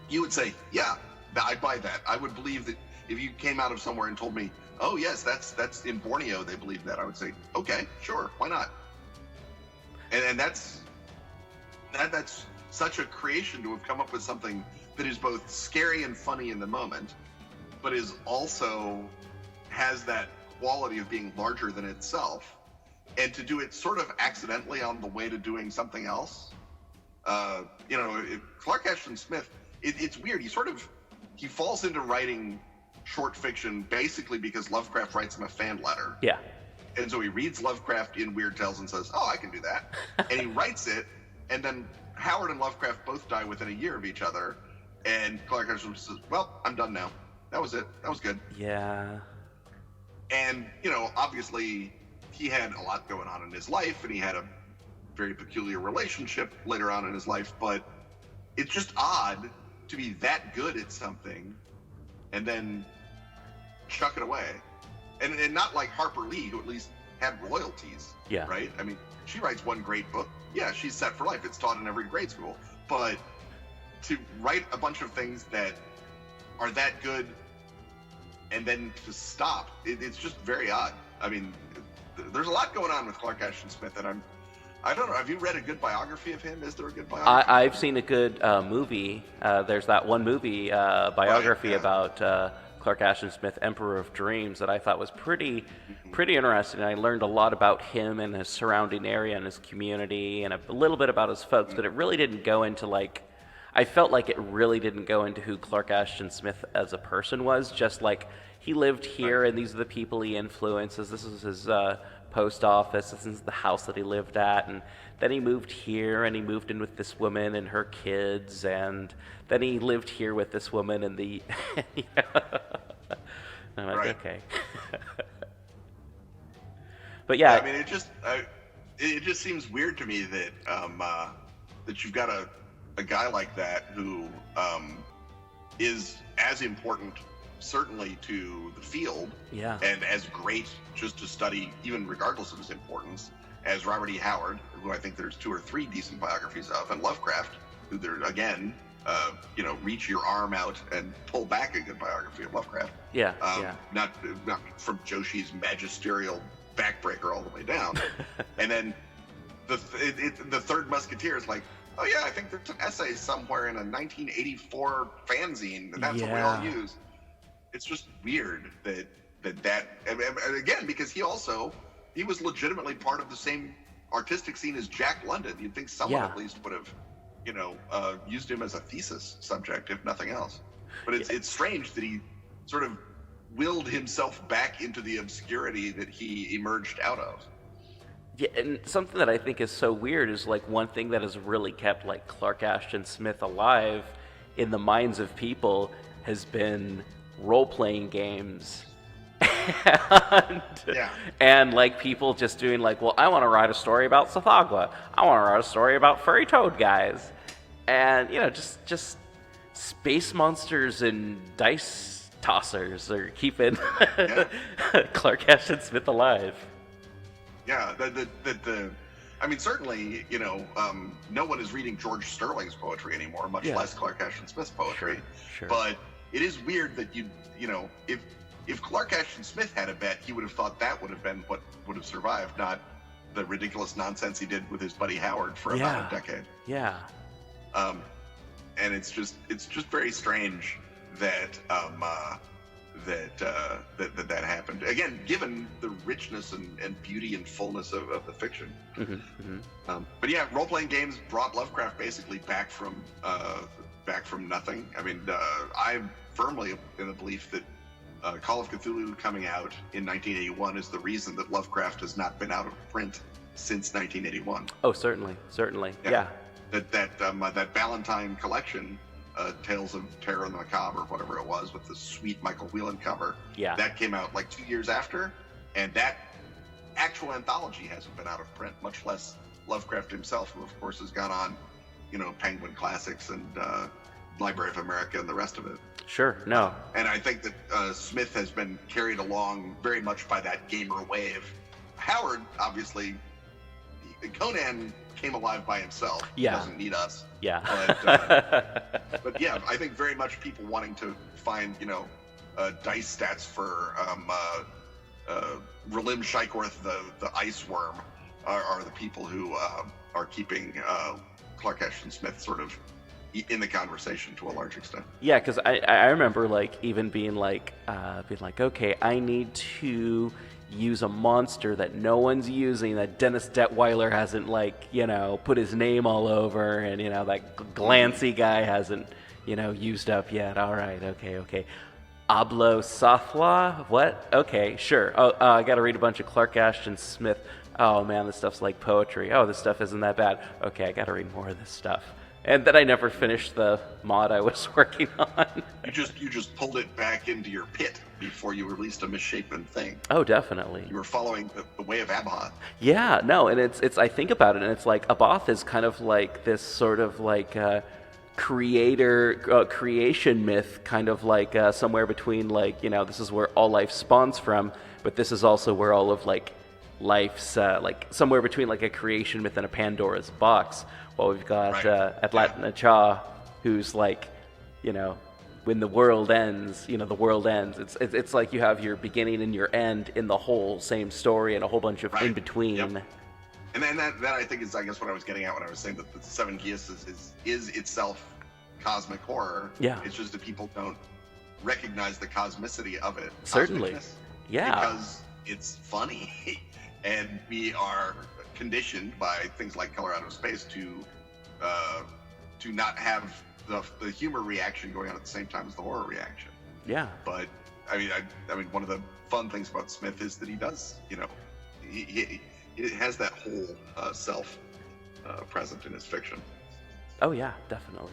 you would say, yeah, I'd buy that. I would believe that if you came out of somewhere and told me, oh yes, that's in Borneo, they believe that, I would say, okay, sure, why not? And that's such a creation to have come up with something that is both scary and funny in the moment, but is also has that quality of being larger than itself, and to do it sort of accidentally on the way to doing something else. Clark Ashton Smith, it's weird. He falls into writing short fiction basically because Lovecraft writes him a fan letter. Yeah. And so he reads Lovecraft in Weird Tales and says, oh, I can do that. And he writes it, and then Howard and Lovecraft both die within a year of each other. And Clark Ashton says, well, I'm done now. That was it. That was good. Yeah. And, obviously he had a lot going on in his life, and he had a very peculiar relationship later on in his life, but it's just odd to be that good at something and then chuck it away. And not like Harper Lee, who at least had royalties. Yeah. Right? I mean, she writes one great book. Yeah, she's set for life. It's taught in every grade school. But to write a bunch of things that are that good and then to stop, it's just very odd. I mean, there's a lot going on with Clark Ashton Smith, and I don't know. Have you read a good biography of him? Is there a good biography? I've seen a good movie. There's that one movie biography about Clark Ashton Smith, Emperor of Dreams, that I thought was pretty interesting. I learned a lot about him and his surrounding area and his community, and a little bit about his folks, but it really didn't go into I felt like it really didn't go into who Clark Ashton Smith as a person was, just like he lived here and these are the people he influences. This is his post office. This is the house that he lived at, and then he moved here and he moved in with this woman and her kids, and then he lived here with this woman and the I'm like, okay. But yeah, I mean, it just seems weird to me that that you've got a guy like that who is as important, certainly, to the field, and as great just to study, even regardless of his importance, as Robert E. Howard, who I think there's 2 or 3 decent biographies of, and Lovecraft, who there again, reach your arm out and pull back a good biography of Lovecraft. Not from Joshi's magisterial backbreaker all the way down. And then the Third Musketeer is like, oh yeah, I think there's an essay somewhere in a 1984 fanzine, and that's what we all use. It's just weird that and again, because he was legitimately part of the same artistic scene as Jack London. You'd think someone at least would have, used him as a thesis subject, if nothing else. But it's strange that he sort of willed himself back into the obscurity that he emerged out of. Yeah, and something that I think is so weird is one thing that has really kept Clark Ashton Smith alive in the minds of people has been role-playing games. and and like people just doing like, well, I want to write a story about Tsathoggua. I want to write a story about furry toad guys, and just space monsters and dice tossers are keeping Clark Ashton Smith alive. Yeah, I mean, certainly, no one is reading George Sterling's poetry anymore, much less Clark Ashton Smith's poetry. Sure. But it is weird that if Clark Ashton Smith had a bet, he would have thought that would have been what would have survived, not the ridiculous nonsense he did with his buddy Howard for about a decade. Yeah. And it's just very strange that that happened. Again, given the richness and beauty and fullness of the fiction. But yeah, role-playing games brought Lovecraft basically back from nothing. I mean, I'm firmly in the belief that Call of Cthulhu coming out in 1981 is the reason that Lovecraft has not been out of print since 1981. Oh, certainly. Yeah. That Ballantine collection, Tales of Terror and the Macabre, or whatever it was, with the sweet Michael Whelan cover. Yeah. That came out like 2 years after, and that actual anthology hasn't been out of print, much less Lovecraft himself, who of course has gone on, Penguin Classics and Library of America and the rest of it. Sure, no. And I think that Smith has been carried along very much by that gamer wave. Howard, obviously, Conan came alive by himself. Yeah. He doesn't need us. Yeah. But yeah, I think very much people wanting to find, dice stats for Relim Shykorth, the ice worm, are the people who are keeping Clark Ashton Smith sort of in the conversation to a large extent. Yeah, because I remember even being like, okay, I need to use a monster that no one's using, that Dennis Detweiler hasn't put his name all over, and that Glancy guy hasn't used up yet. All right, okay. Ablo Sothwa? What? Okay, sure. Oh, I got to read a bunch of Clark Ashton Smith. Oh man, this stuff's like poetry. Oh, this stuff isn't that bad. Okay, I got to read more of this stuff. And then I never finished the mod I was working on. You just pulled it back into your pit before you released a misshapen thing. Oh, definitely. You were following the way of Abath. Yeah, no, and it's I think about it, and it's like Abath is kind of like this sort of creation myth, kind of somewhere between this is where all life spawns from, but this is also where all of life's somewhere between a creation myth and a Pandora's box. Well, we've got Atlatna Cha, who's when the world ends, the world ends. It's like you have your beginning and your end in the whole same story and a whole bunch of in between. Yep. And then that I think is, I guess, what I was getting at when I was saying that the Seven Keys is itself cosmic horror. Yeah. It's just that people don't recognize the cosmicity of it. Certainly. Yeah. Because it's funny. And we are conditioned by things like Color Out of Space to not have the humor reaction going on at the same time as the horror reaction. Yeah. But I mean, one of the fun things about Smith is that he does, he has that whole self present in his fiction. Oh yeah, definitely.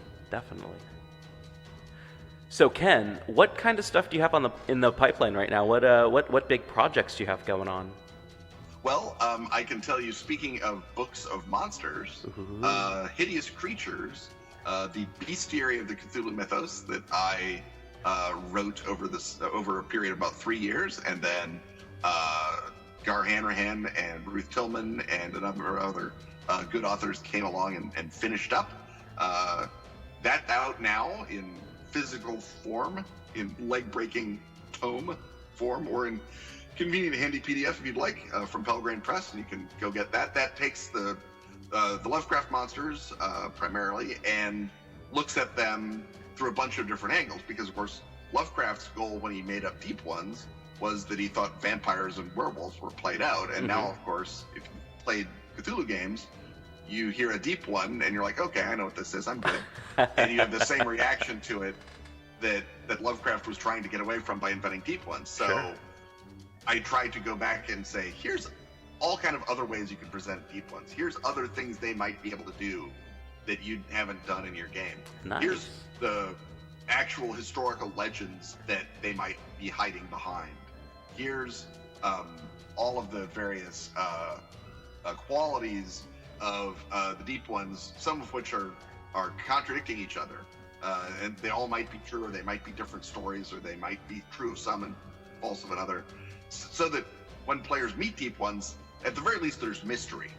So Ken, what kind of stuff do you have in the pipeline right now? What big projects do you have going on? Well, I can tell you, speaking of books of monsters, Hideous Creatures, the bestiary of the Cthulhu Mythos that I wrote over a period of about 3 years, and then Gar Hanrahan and Ruth Tillman and a number of other good authors came along and finished up. That's out now in physical form, in leg-breaking tome form, or in convenient handy PDF if you'd like, from Pelgrane Press, and you can go get that. That takes the Lovecraft monsters primarily and looks at them through a bunch of different angles, because of course Lovecraft's goal when he made up Deep Ones was that he thought vampires and werewolves were played out, and now of course if you played Cthulhu games, you hear a Deep One and you're like, okay, I know what this is, I'm good. And you have the same reaction to it that Lovecraft was trying to get away from by inventing Deep Ones. So sure. I tried to go back and say, here's all kind of other ways you could present Deep Ones. Here's other things they might be able to do that you haven't done in your game. Nice. Here's the actual historical legends that they might be hiding behind here's all of the various qualities of the deep ones, some of which are contradicting each other. And they all might be true, or they might be different stories, or they might be true of some and false of another. So that when players meet deep ones, at the very least, there's mystery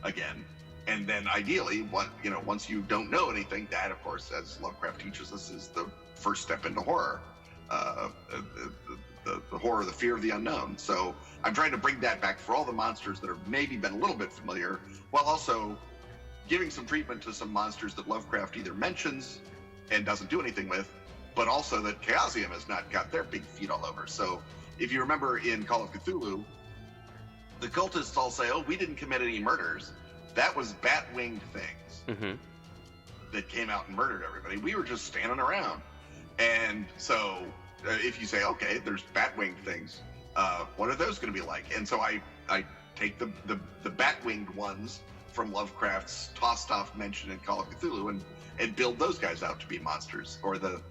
again. And then ideally, once you don't know anything, that, of course, as Lovecraft teaches us, is the first step into horror. The horror, the fear of the unknown. So I'm trying to bring that back for all the monsters that have maybe been a little bit familiar, while also giving some treatment to some monsters that Lovecraft either mentions and doesn't do anything with, but also that Chaosium has not got their big feet all over. So if you remember in Call of Cthulhu, the cultists all say, oh, we didn't commit any murders. That was bat-winged things that came out and murdered everybody. We were just standing around. And so if you say, okay, there's bat-winged things, what are those going to be like? And so I take the bat-winged ones from Lovecraft's tossed-off mention in Call of Cthulhu and build those guys out to be monsters. Or the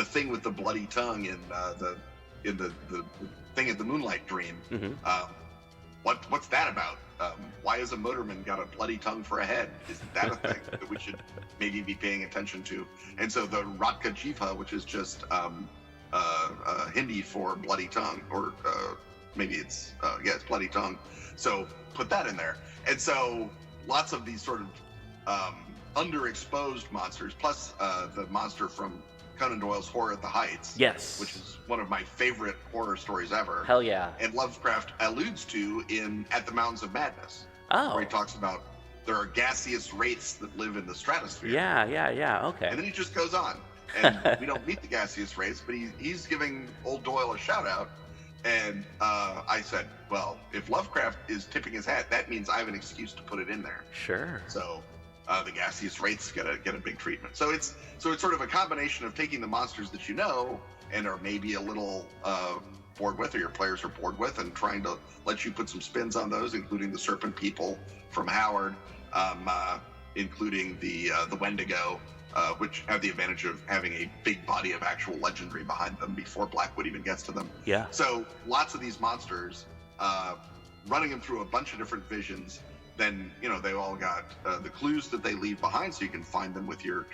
thing with the bloody tongue in the thing at the Moonlight Dream. What's that about? Why has a motorman got a bloody tongue for a head? Isn't that a thing that we should maybe be paying attention to? And so the Ratka Jiva, which is just Hindi for bloody tongue, or maybe it's bloody tongue. So put that in there. And so lots of these sort of underexposed monsters, plus the monster from Conan Doyle's Horror at the Heights. Yes. Which is one of my favorite horror stories ever. Hell yeah. And Lovecraft alludes to in At the Mountains of Madness. Oh. Where he talks about there are gaseous wraiths that live in the stratosphere. Yeah, okay. And then he just goes on. And we don't meet the gaseous wraiths, but he's giving old Doyle a shout out. And I said, well, if Lovecraft is tipping his hat, that means I have an excuse to put it in there. Sure. So the gaseous wraiths get a big treatment. So it's sort of a combination of taking the monsters that you know and are maybe a little bored with, or your players are bored with, and trying to let you put some spins on those, including the Serpent People from Howard, including the Wendigo, which have the advantage of having a big body of actual legendary behind them before Blackwood even gets to them. Yeah. So lots of these monsters, running them through a bunch of different visions. Then, they all got the clues that they leave behind, so you can find them with your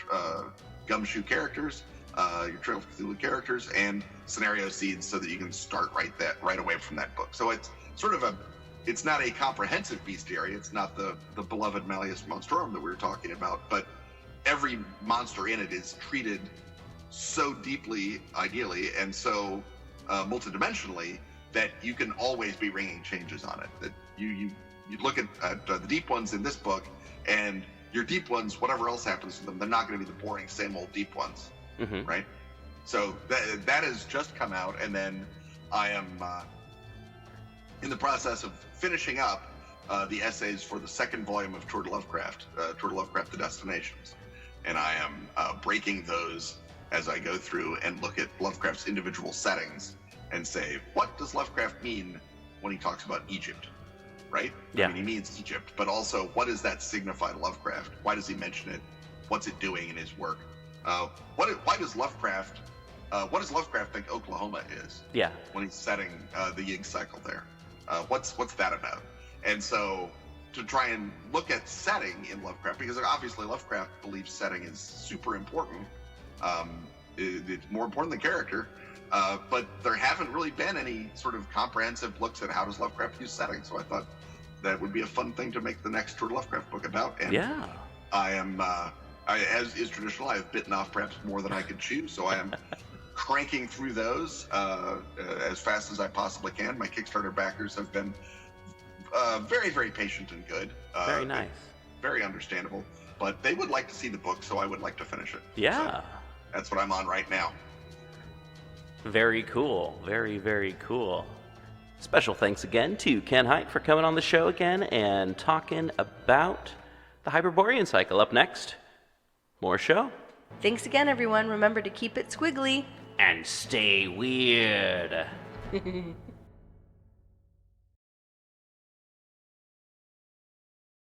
Gumshoe characters, your Trail of Cthulhu characters, and scenario seeds, so that you can start right away from that book. So it's sort of it's not a comprehensive bestiary. It's not the beloved Malleus Monstrorum that we were talking about, but every monster in it is treated so deeply, ideally, and so multidimensionally that you can always be ringing changes on it. That you look at the deep ones in this book, and your deep ones, whatever else happens to them, they're not going to be the boring same old deep ones, right? So that has just come out, and then I am in the process of finishing up the essays for the second volume of Tour de Lovecraft, The Destinations, and I am breaking those as I go through and look at Lovecraft's individual settings and say, what does Lovecraft mean when he talks about Egypt? Right? Yeah. I mean, he means Egypt, but also what does that signify to Lovecraft? Why does he mention it? What's it doing in his work? Why does Lovecraft, what does Lovecraft think Oklahoma is? Yeah. When he's setting the Yig cycle there. What's that about? And so to try and look at setting in Lovecraft, because obviously Lovecraft believes setting is super important. It's more important than character. But there haven't really been any sort of comprehensive looks at how does Lovecraft use setting. So I thought that would be a fun thing to make the next Tour de Lovecraft book about. And yeah. I am, as is traditional, I have bitten off perhaps more than I could chew. So I am cranking through those as fast as I possibly can. My Kickstarter backers have been very, very patient and good. Very nice. Very understandable. But they would like to see the book, so I would like to finish it. Yeah. So that's what I'm on right now. Very cool. Very, very cool. Special thanks again to Ken Hite for coming on the show again and talking about the Hyperborean Cycle. Up next, more show. Thanks again, everyone. Remember to keep it squiggly. And stay weird.